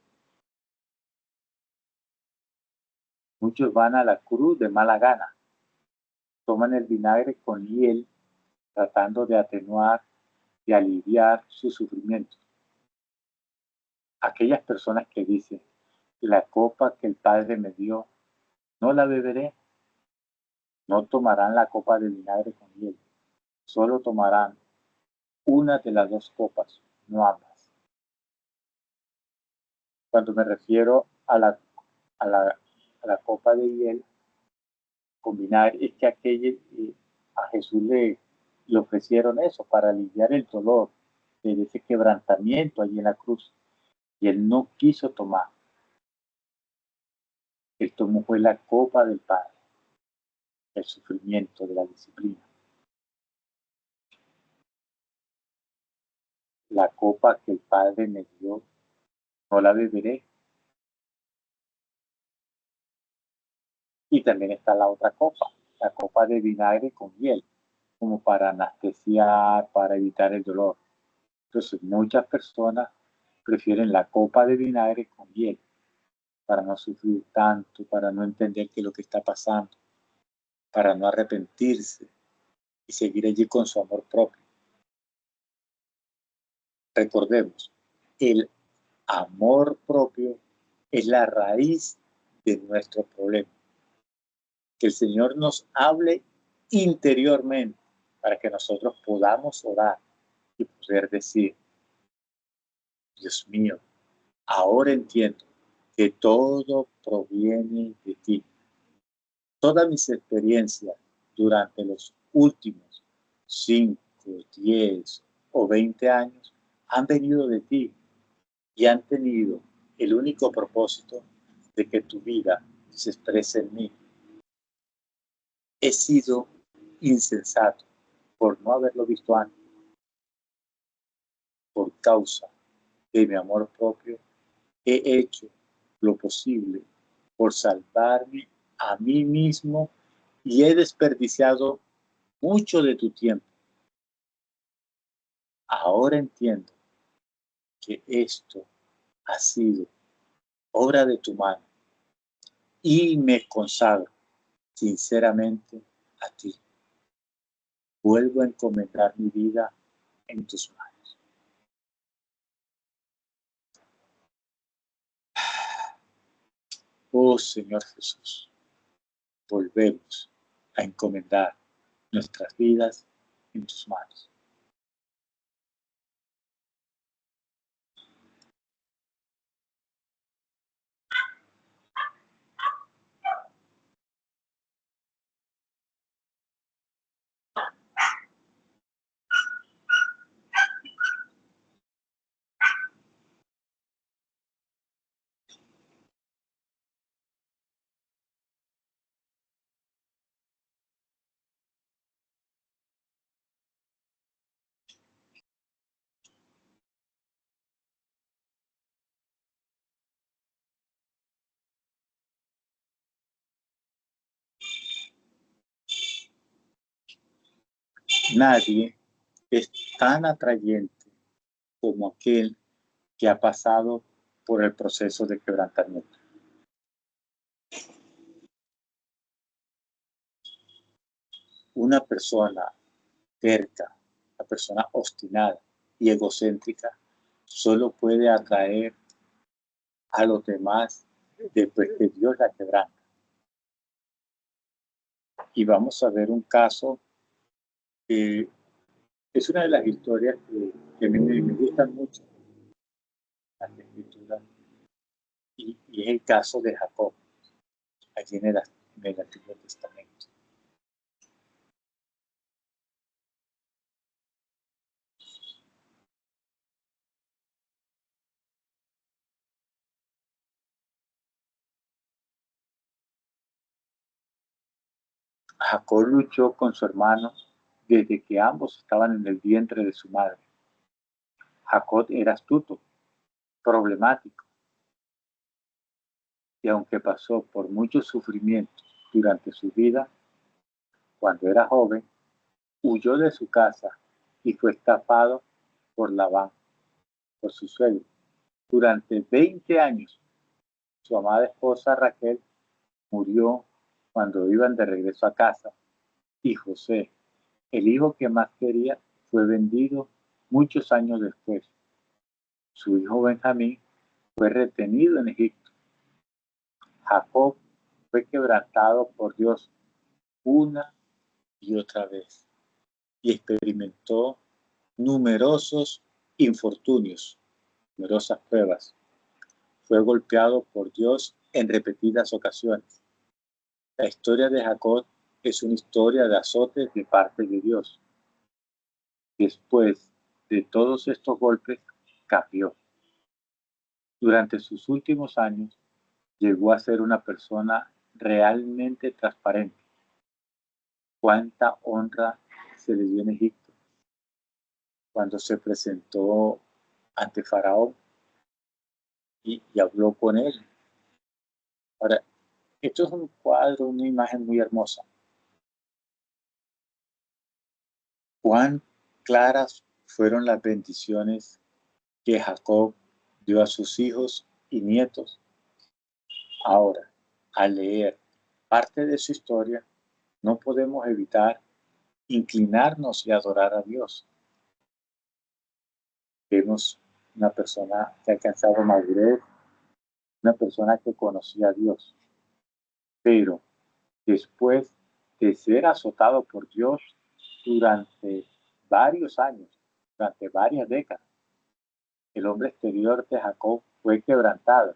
Muchos van a la cruz de mala gana, toman el vinagre con miel tratando de atenuar y aliviar su sufrimiento. Aquellas personas que dicen, la copa que el Padre me dio, no la beberé, no tomarán la copa de vinagre con miel, solo tomarán una de las dos copas, no ambas. Cuando me refiero a la copa de hiel con vinagre, es que a Jesús le ofrecieron eso para aliviar el dolor de ese quebrantamiento allí en la cruz. Y él no quiso tomar. Él tomó fue la copa del Padre, el sufrimiento de la disciplina. La copa que el Padre me dio, no la beberé. Y también está la otra copa, la copa de vinagre con hiel, como para anestesiar, para evitar el dolor. Entonces, muchas personas prefieren la copa de vinagre con hiel para no sufrir tanto, para no entender qué es lo que está pasando, para no arrepentirse y seguir allí con su amor propio. Recordemos, el amor propio es la raíz de nuestro problema. Que el Señor nos hable interiormente para que nosotros podamos orar y poder decir, Dios mío, ahora entiendo que todo proviene de ti. Todas mis experiencias durante los últimos 5, 10 o 20 años han venido de ti y han tenido el único propósito de que tu vida se exprese en mí. He sido insensato por no haberlo visto antes. Por causa de mi amor propio, he hecho lo posible por salvarme a mí mismo y he desperdiciado mucho de tu tiempo. Ahora entiendo que esto ha sido obra de tu mano y me consagro sinceramente a ti. Vuelvo a encomendar mi vida en tus manos. Oh Señor Jesús, volvemos a encomendar nuestras vidas en tus manos. Nadie es tan atrayente como aquel que ha pasado por el proceso de quebrantamiento. Una persona terca, una persona obstinada y egocéntrica solo puede atraer a los demás después que Dios la quebranta. Y vamos a ver un caso que es una de las historias que me gustan mucho, las escrituras, y es el caso de Jacob, allí en el Antiguo Testamento. Jacob luchó con su hermano desde que ambos estaban en el vientre de su madre. Jacob era astuto, problemático, y aunque pasó por muchos sufrimientos durante su vida, cuando era joven, huyó de su casa y fue estafado por Labán, por su suegro. Durante 20 años, su amada esposa Raquel murió cuando iban de regreso a casa, y José, el hijo que más quería, fue vendido muchos años después. Su hijo Benjamín fue retenido en Egipto. Jacob fue quebrantado por Dios una y otra vez y experimentó numerosos infortunios, numerosas pruebas. Fue golpeado por Dios en repetidas ocasiones. La historia de Jacob es una historia de azotes de parte de Dios. Después de todos estos golpes, cambió. Durante sus últimos años, llegó a ser una persona realmente transparente. Cuánta honra se le dio en Egipto cuando se presentó ante Faraón y habló con él. Ahora, esto es un cuadro, una imagen muy hermosa. Cuán claras fueron las bendiciones que Jacob dio a sus hijos y nietos. Ahora, al leer parte de su historia, no podemos evitar inclinarnos y adorar a Dios. Vemos una persona que ha alcanzado madurez, una persona que conocía a Dios, pero después de ser azotado por Dios durante varios años, durante varias décadas, el hombre exterior de Jacob fue quebrantado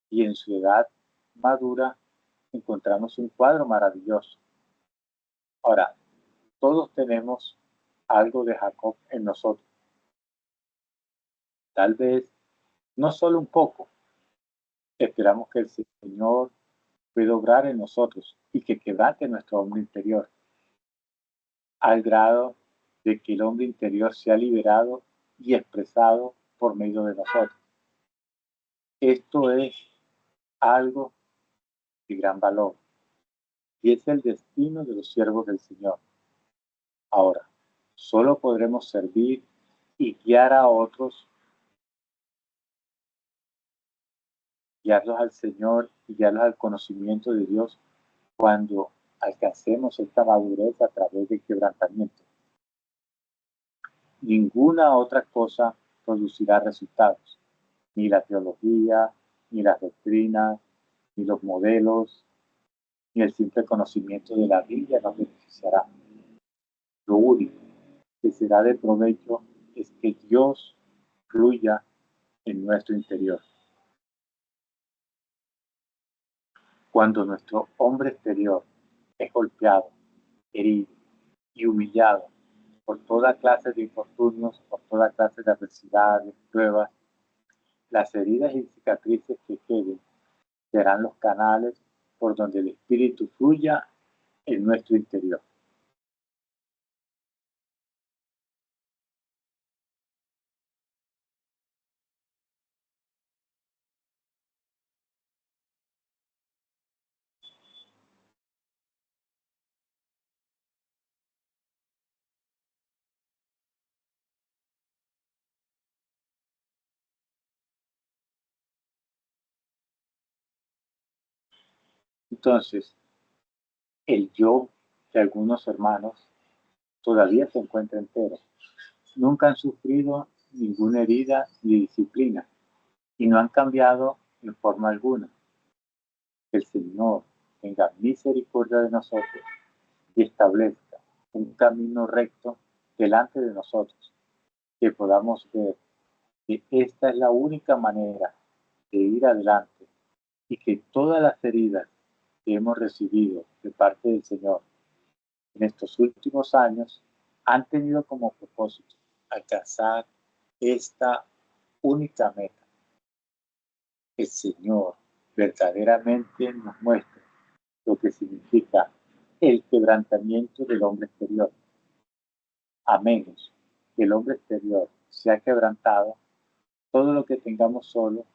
y en su edad madura encontramos un cuadro maravilloso. Ahora, todos tenemos algo de Jacob en nosotros. Tal vez no solo un poco. Esperamos que el Señor pueda obrar en nosotros y que quebrante nuestro hombre interior, al grado de que el hombre interior sea liberado y expresado por medio de nosotros. Esto es algo de gran valor y es el destino de los siervos del Señor. Ahora, solo podremos servir y guiar a otros, guiarlos al Señor y guiarlos al conocimiento de Dios cuando alcancemos esta madurez a través del quebrantamiento. Ninguna otra cosa producirá resultados, ni la teología, ni las doctrinas, ni los modelos, ni el simple conocimiento de la Biblia nos beneficiará. Lo único que será de provecho es que Dios fluya en nuestro interior. Cuando nuestro hombre exterior es golpeado, herido y humillado por toda clase de infortunios, por toda clase de adversidades, pruebas, las heridas y cicatrices que queden serán los canales por donde el Espíritu fluya en nuestro interior. Entonces, el yo de algunos hermanos todavía se encuentra entero. Nunca han sufrido ninguna herida ni disciplina y no han cambiado en forma alguna. Que el Señor tenga misericordia de nosotros y establezca un camino recto delante de nosotros, que podamos ver que esta es la única manera de ir adelante y que todas las heridas que hemos recibido de parte del Señor en estos últimos años han tenido como propósito alcanzar esta única meta. El Señor verdaderamente nos muestra lo que significa el quebrantamiento del hombre exterior. A menos que el hombre exterior sea quebrantado, todo lo que tengamos solo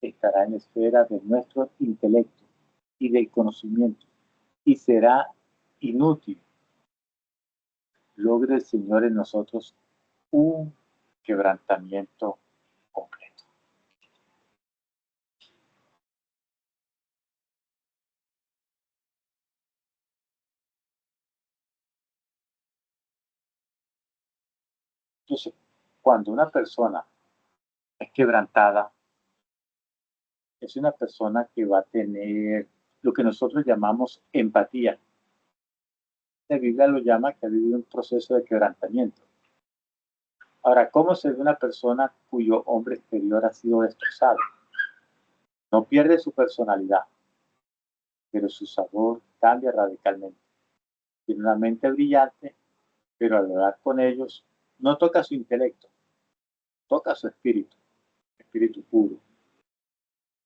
estará en la esfera de nuestro intelecto y del conocimiento y será inútil. Logre el Señor en nosotros un quebrantamiento completo. Entonces, cuando una persona es quebrantada, es una persona que va a tener lo que nosotros llamamos empatía. La Biblia lo llama que ha vivido un proceso de quebrantamiento. Ahora, ¿cómo se ve una persona cuyo hombre exterior ha sido destrozado? No pierde su personalidad, pero su sabor cambia radicalmente. Tiene una mente brillante, pero al hablar con ellos no toca su intelecto, toca su espíritu puro.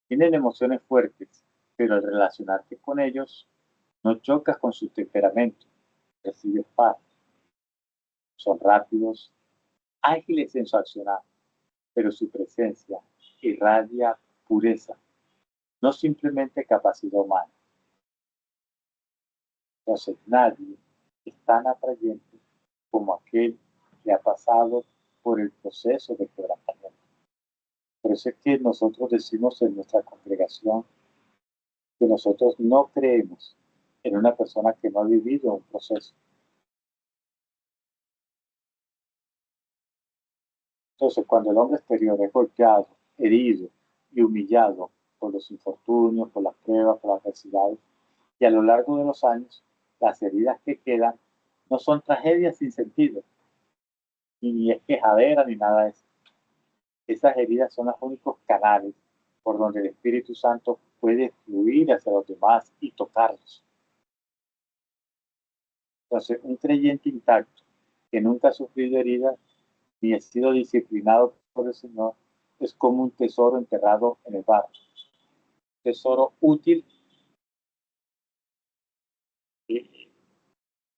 Tienen emociones fuertes, pero al relacionarte con ellos no chocas con su temperamento, recibes paz. Son rápidos, ágiles en su accionar, pero su presencia irradia pureza, no simplemente capacidad humana. Entonces nadie es tan atrayente como aquel que ha pasado por el proceso de quebrantamiento. Por eso es que nosotros decimos en nuestra congregación que nosotros no creemos en una persona que no ha vivido un proceso. Entonces, cuando el hombre exterior es golpeado, herido y humillado por los infortunios, por las pruebas, por las adversidades, y a lo largo de los años, las heridas que quedan no son tragedias sin sentido, ni es quejadera, ni nada de eso. Esas heridas son los únicos canales por donde el Espíritu Santo puede fluir hacia los demás y tocarlos. Entonces, un creyente intacto que nunca ha sufrido heridas ni ha sido disciplinado por el Señor es como un tesoro enterrado en el barro. Tesoro útil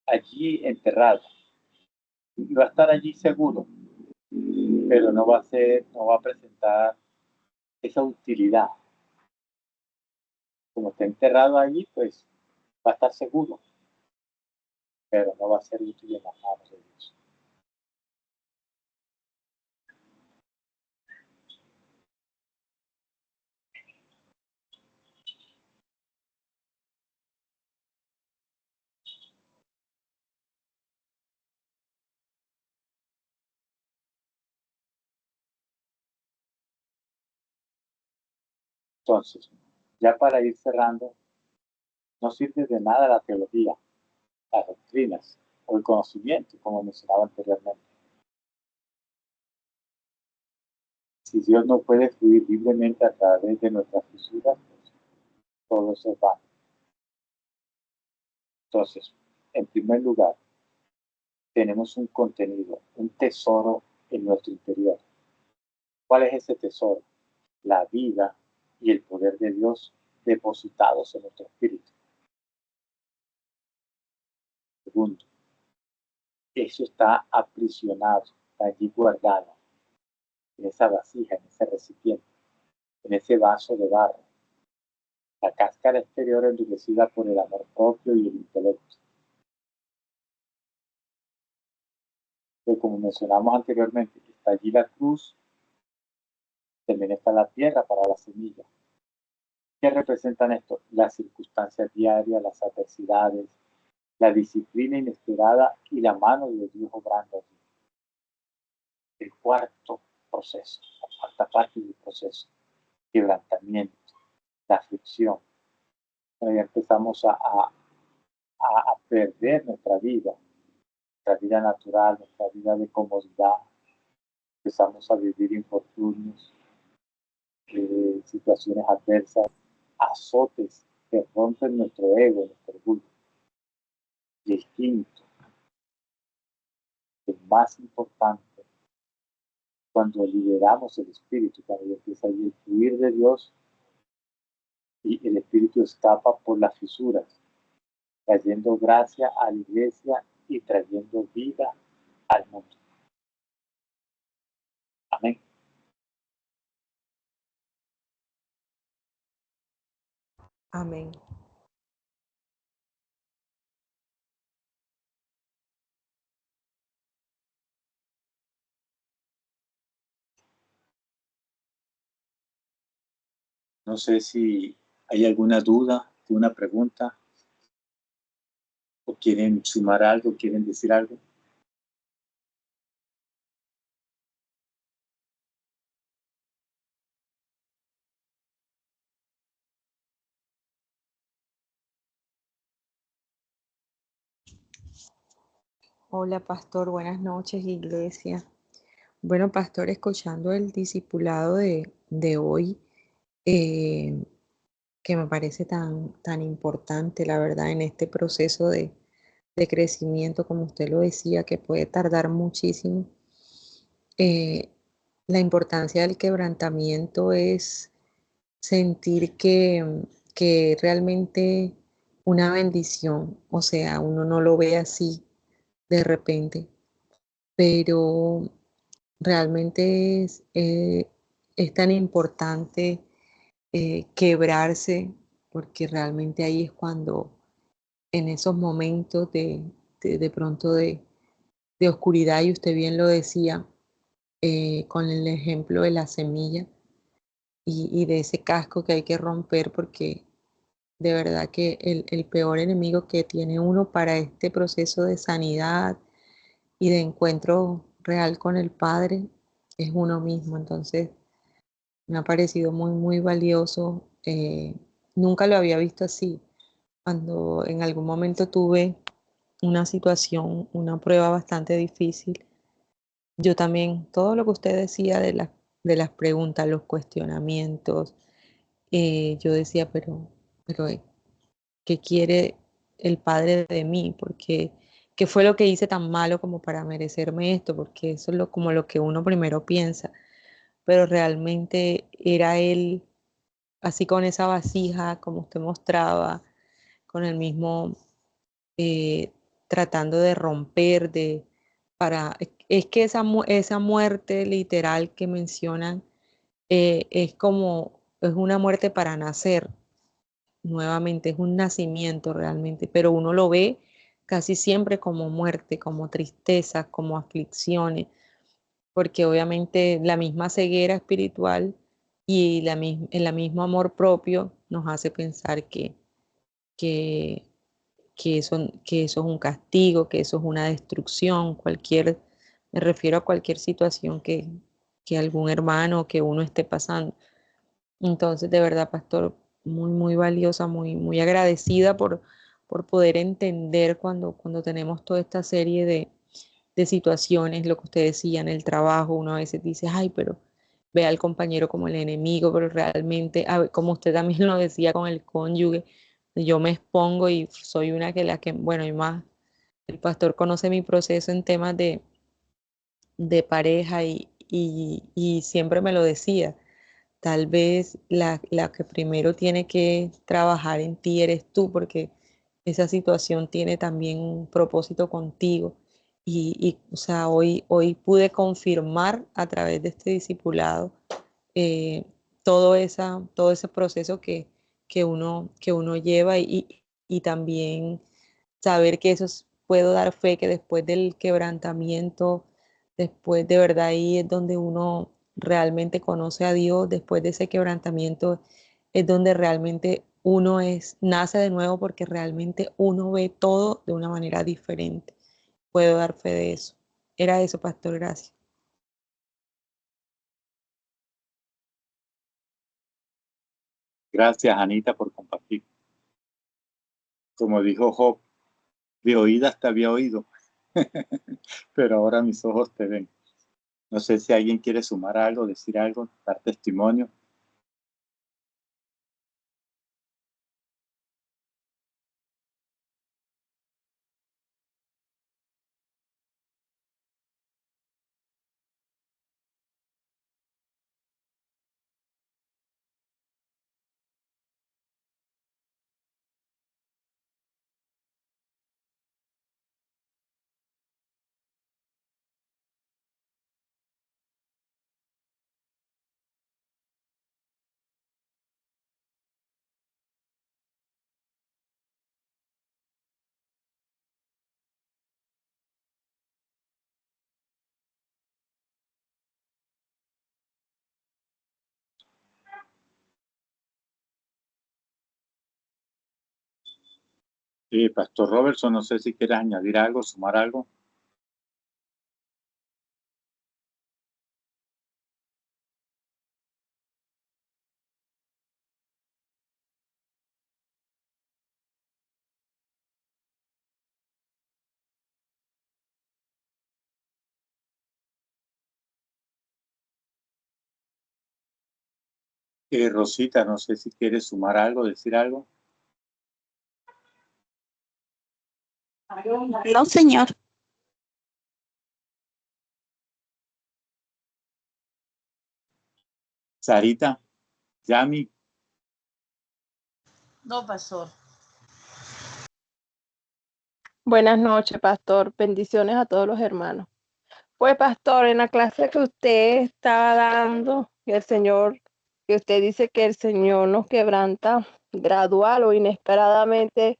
allí enterrado. Y va a estar allí seguro, pero no va a presentar esa utilidad. Como está enterrado allí, pues va a estar seguro, pero no va a ser útil en las manos de Dios. Entonces, ya para ir cerrando, no sirve de nada la teología, las doctrinas o el conocimiento, como mencionaba anteriormente. Si Dios no puede fluir libremente a través de nuestras fisuras, pues todo eso es vano. Entonces, en primer lugar, tenemos un contenido, un tesoro en nuestro interior. ¿Cuál es ese tesoro? La vida y el poder de Dios depositados en nuestro espíritu. Segundo, eso está aprisionado, está allí guardado, en esa vasija, en ese recipiente, en ese vaso de barro. La cáscara exterior endurecida por el amor propio y el intelecto. Que como mencionamos anteriormente, está allí la cruz, también está la tierra para la semilla. ¿Qué representan esto? Las circunstancias diarias, las adversidades, la disciplina inesperada y la mano de Dios obrando allí. El cuarto proceso, la cuarta parte del proceso, quebrantamiento, la aflicción. Bueno, ya empezamos a perder nuestra vida natural, nuestra vida de comodidad. Empezamos a vivir infortunios, situaciones adversas, azotes que rompen nuestro ego, nuestro orgullo. Y el quinto, el más importante, cuando liberamos el espíritu, cuando empieza a ir el fluir de Dios y el espíritu escapa por las fisuras, trayendo gracia a la iglesia y trayendo vida al mundo. Amén. Amén. No sé si hay alguna duda, alguna pregunta, o quieren sumar algo, quieren decir algo. Hola, pastor. Buenas noches, iglesia. Bueno, pastor, escuchando el discipulado de hoy, eh, que me parece tan importante, la verdad, en este proceso de crecimiento, como usted lo decía, que puede tardar muchísimo. eh, la importancia del quebrantamiento es sentir que realmente una bendición, o sea, uno no lo ve así de repente, pero realmente es tan importante quebrarse, porque realmente ahí es cuando en esos momentos de pronto de oscuridad, y usted bien lo decía, con el ejemplo de la semilla y de ese casco que hay que romper, porque de verdad que el peor enemigo que tiene uno para este proceso de sanidad y de encuentro real con el Padre es uno mismo. Entonces, me ha parecido muy valioso. Nunca lo había visto así. Cuando en algún momento tuve una situación, una prueba bastante difícil, yo también, todo lo que usted decía de las preguntas, los cuestionamientos, yo decía, pero ¿qué quiere el Padre de mí? Porque, ¿qué fue lo que hice tan malo como para merecerme esto? Porque eso es como lo que uno primero piensa, pero realmente era Él, así con esa vasija, como usted mostraba, con el mismo, eh, tratando de romper, es que esa muerte literal que mencionan, es una muerte para nacer nuevamente, es un nacimiento realmente, pero uno lo ve casi siempre como muerte, como tristeza, como aflicciones, porque obviamente la misma ceguera espiritual y el mismo amor propio nos hace pensar que, que eso es un castigo, que eso es una destrucción, me refiero a cualquier situación que algún hermano o que uno esté pasando. Entonces, de verdad, pastor, muy valiosa, muy agradecida por poder entender cuando tenemos toda esta serie de situaciones, lo que usted decía en el trabajo, uno a veces dice, ay, pero ve al compañero como el enemigo, pero realmente, como usted también lo decía con el cónyuge, yo me expongo y soy una bueno, y más, el pastor conoce mi proceso en temas de pareja y siempre me lo decía. Tal vez la que primero tiene que trabajar en ti eres tú, porque esa situación tiene también un propósito contigo. O sea, hoy pude confirmar a través de este discipulado, eh, todo ese proceso que uno lleva y también saber que puedo dar fe que después del quebrantamiento, después de verdad ahí es donde uno realmente conoce a Dios, después de ese quebrantamiento es donde realmente nace de nuevo, porque realmente uno ve todo de una manera diferente. Puedo dar fe de eso. Era eso, pastor, gracias. Gracias, Anita, por compartir. Como dijo Job, de oídas te había oído, pero ahora mis ojos te ven. No sé si alguien quiere sumar algo, decir algo, dar testimonio. Pastor Robertson, no sé si quieres añadir algo, sumar algo. Rosita, no sé si quieres sumar algo, decir algo. No, señor. Sarita, Yami. No, pastor. Buenas noches, pastor. Bendiciones a todos los hermanos. Pues, pastor, en la clase que usted estaba dando, que usted dice que el Señor nos quebranta gradual o inesperadamente,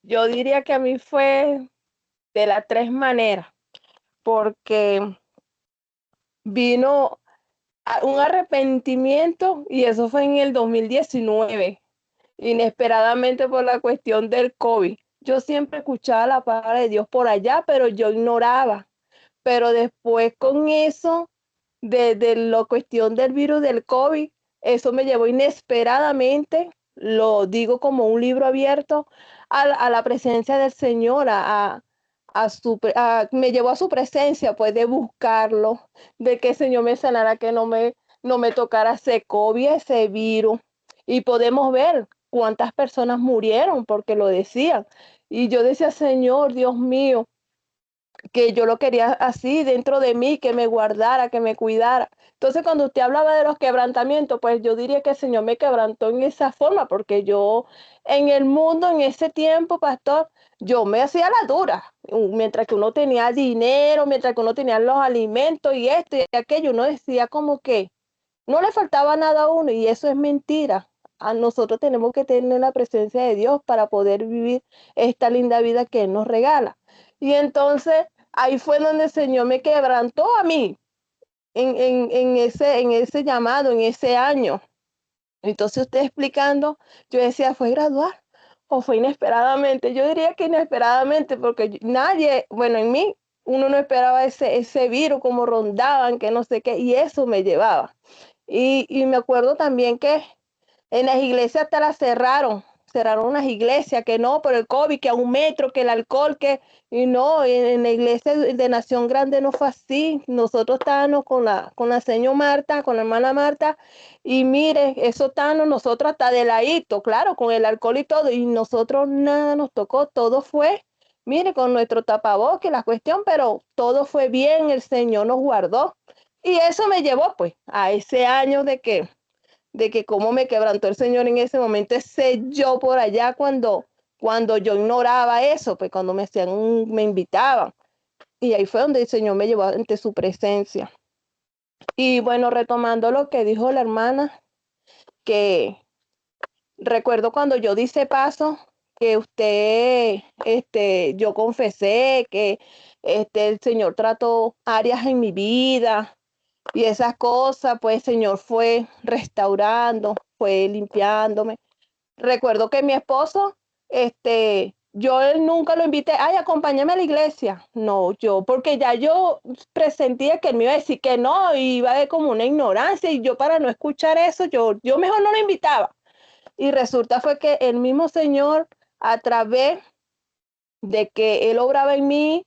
yo diría que a mí fue de las tres maneras, porque vino un arrepentimiento y eso fue en el 2019, inesperadamente por la cuestión del COVID. Yo siempre escuchaba la palabra de Dios por allá, pero yo ignoraba. Pero después con eso de la cuestión del virus del COVID, eso me llevó inesperadamente, lo digo como un libro abierto, a la presencia del Señor, me llevó a su presencia, pues de buscarlo, de que el Señor me sanara, que no me tocara ese COVID, ese virus. Y podemos ver cuántas personas murieron porque lo decían. Y yo decía, Señor, Dios mío, que yo lo quería así dentro de mí, que me guardara, que me cuidara. Entonces, cuando usted hablaba de los quebrantamientos, pues yo diría que el Señor me quebrantó en esa forma, porque yo en el mundo, en ese tiempo, pastor, yo me hacía la dura. Mientras que uno tenía dinero, mientras que uno tenía los alimentos y esto y aquello, uno decía como que no le faltaba nada a uno y eso es mentira. A nosotros tenemos que tener la presencia de Dios para poder vivir esta linda vida que Él nos regala. Y entonces ahí fue donde el Señor me quebrantó a mí en ese llamado, en ese año. Entonces usted explicando, yo decía, ¿fue gradual o fue inesperadamente? Yo diría que inesperadamente porque nadie, bueno, en mí, uno no esperaba ese virus, como rondaban, que no sé qué, y eso me llevaba. Y me acuerdo también que en las iglesias hasta las cerraron unas iglesias, que no, por el COVID, que a 1 metro, que el alcohol, y no, en la iglesia de Nación Grande no fue así. Nosotros estábamos con la señora Marta, con la hermana Marta, y mire, eso estábamos nosotros hasta de ladito, claro, con el alcohol y todo, y nosotros nada nos tocó, todo fue, mire, con nuestro tapabocas, la cuestión, pero todo fue bien, el Señor nos guardó. Y eso me llevó pues a ese año de que cómo me quebrantó el Señor en ese momento, ese yo por allá cuando yo ignoraba eso, pues cuando me invitaban. Y ahí fue donde el Señor me llevó ante su presencia. Y bueno, retomando lo que dijo la hermana, que recuerdo cuando yo di ese paso, que yo confesé que el Señor trató áreas en mi vida, y esas cosas, pues el Señor fue restaurando, fue limpiándome. Recuerdo que mi esposo, yo él nunca lo invité, ay, acompáñame a la iglesia. No, porque ya yo presentía que él me iba a decir que no, y iba de como una ignorancia, y yo para no escuchar eso, yo mejor no lo invitaba. Y resulta fue que el mismo Señor, a través de que él obraba en mí,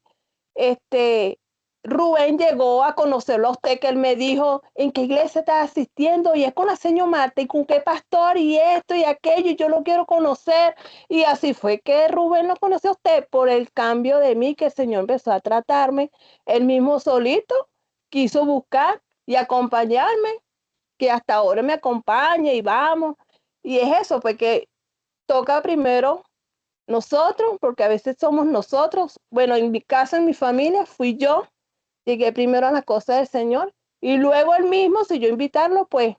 este, Rubén llegó a conocerlo a usted, que él me dijo en qué iglesia está asistiendo y es con la señora Marta y con qué pastor y esto y aquello y yo lo quiero conocer. Y así fue que Rubén lo conoció a usted por el cambio de mí, que el Señor empezó a tratarme. Él mismo solito quiso buscar y acompañarme, que hasta ahora me acompaña y vamos. Y es eso, porque toca primero nosotros, porque a veces somos nosotros. Bueno, en mi casa, en mi familia, fui yo, llegué primero a las cosas del Señor y luego él mismo, si yo invitarlo, pues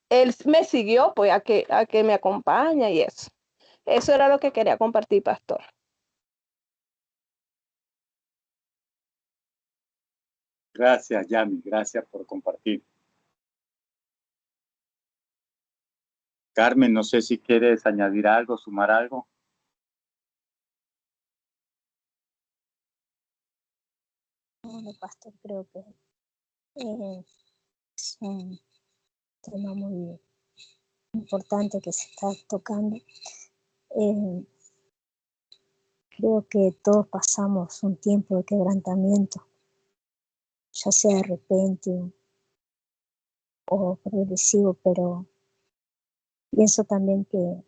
él me siguió, pues a que me acompaña y eso. Eso era lo que quería compartir, pastor. Gracias, Yami. Gracias por compartir. Carmen, no sé si quieres añadir algo, sumar algo. Bueno, pastor, creo que es un tema muy importante que se está tocando. Creo que todos pasamos un tiempo de quebrantamiento, ya sea de repente o progresivo, pero pienso también que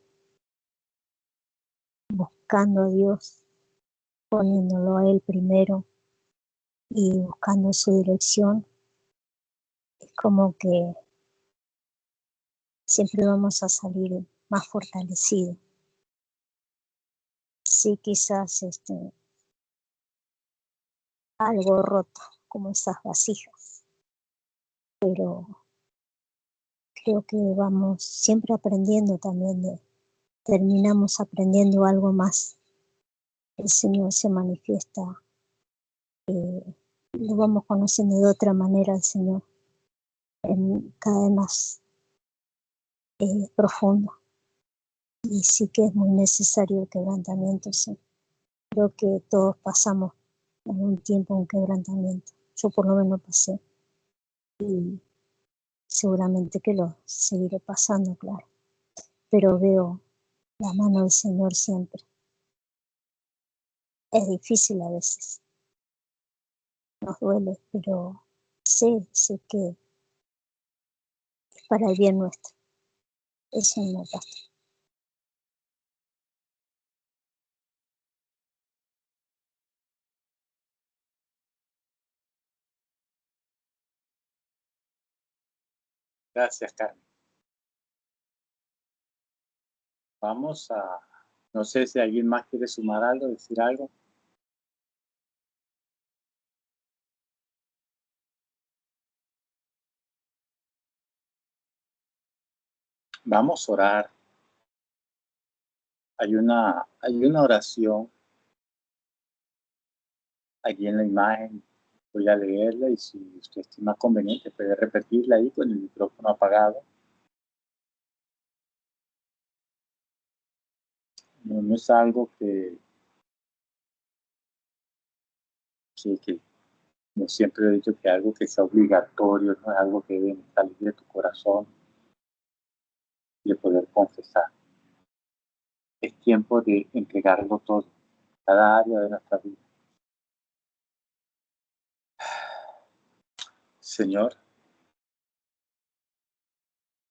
buscando a Dios, poniéndolo a Él primero y buscando su dirección, es como que siempre vamos a salir más fortalecidos. Sí, quizás algo roto, como esas vasijas, pero creo que vamos siempre aprendiendo también, terminamos aprendiendo algo más. El Señor se manifiesta, lo vamos conociendo de otra manera al Señor, cada vez más profundo. Y sí que es muy necesario el quebrantamiento, sí. Creo que todos pasamos algún tiempo un quebrantamiento. Yo por lo menos pasé. Y seguramente que lo seguiré pasando, claro. Pero veo la mano del Señor siempre. Es difícil a veces. Nos duele, pero sé que es para el bien nuestro. Eso no basta. Gracias, Carmen. Vamos a, no sé si alguien más quiere sumar algo, decir algo. Vamos a orar. Hay una oración aquí en la imagen. Voy a leerla y si usted estima conveniente puede repetirla ahí con el micrófono apagado. No es algo que como siempre he dicho, que algo que sea obligatorio, no es algo que debe salir de tu corazón y de poder confesar. Es tiempo de entregarlo todo, cada área de nuestra vida. Señor,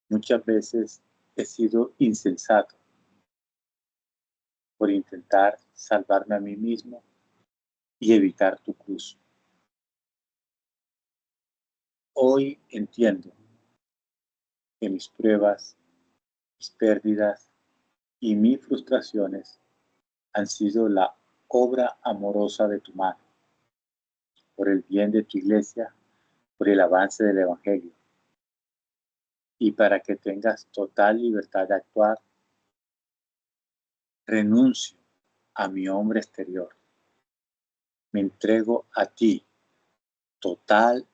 muchas veces he sido insensato por intentar salvarme a mí mismo y evitar tu cruz. Hoy entiendo que mis pruebas, mis pérdidas y mis frustraciones han sido la obra amorosa de tu mano, por el bien de tu iglesia, por el avance del Evangelio, y para que tengas total libertad de actuar, renuncio a mi hombre exterior. Me entrego a ti total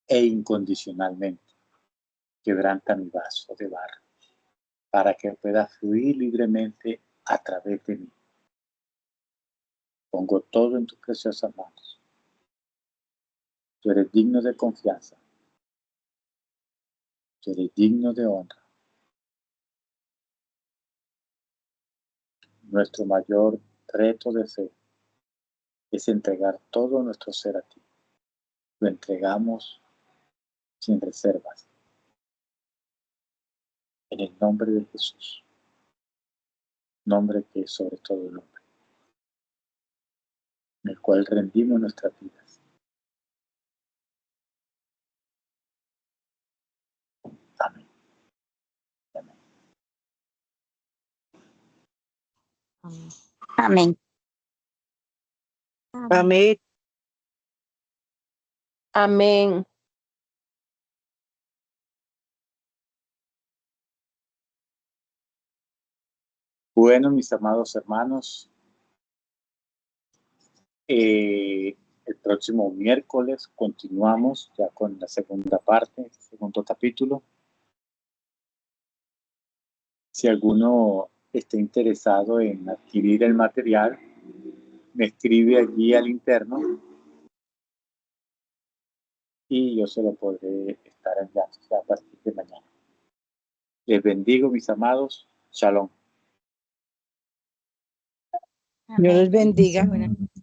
e incondicionalmente. Quebranta mi vaso de barro para que pueda fluir libremente a través de mí. Pongo todo en tus preciosas manos. Tú eres digno de confianza. Tú eres digno de honra. Nuestro mayor reto de fe es entregar todo nuestro ser a ti. Lo entregamos sin reservas. En el nombre de Jesús. Nombre que es sobre todo el nombre. En el cual rendimos nuestras vidas. Amén. Amén. Amén. Amén. Amén. Amén. Bueno, mis amados hermanos, el próximo miércoles continuamos ya con la segunda parte, el segundo capítulo. Si alguno está interesado en adquirir el material, me escribe allí al interno y yo se lo podré estar enviando a partir de mañana. Les bendigo, mis amados. Shalom. Dios les Amén. bendiga. Bendiciones.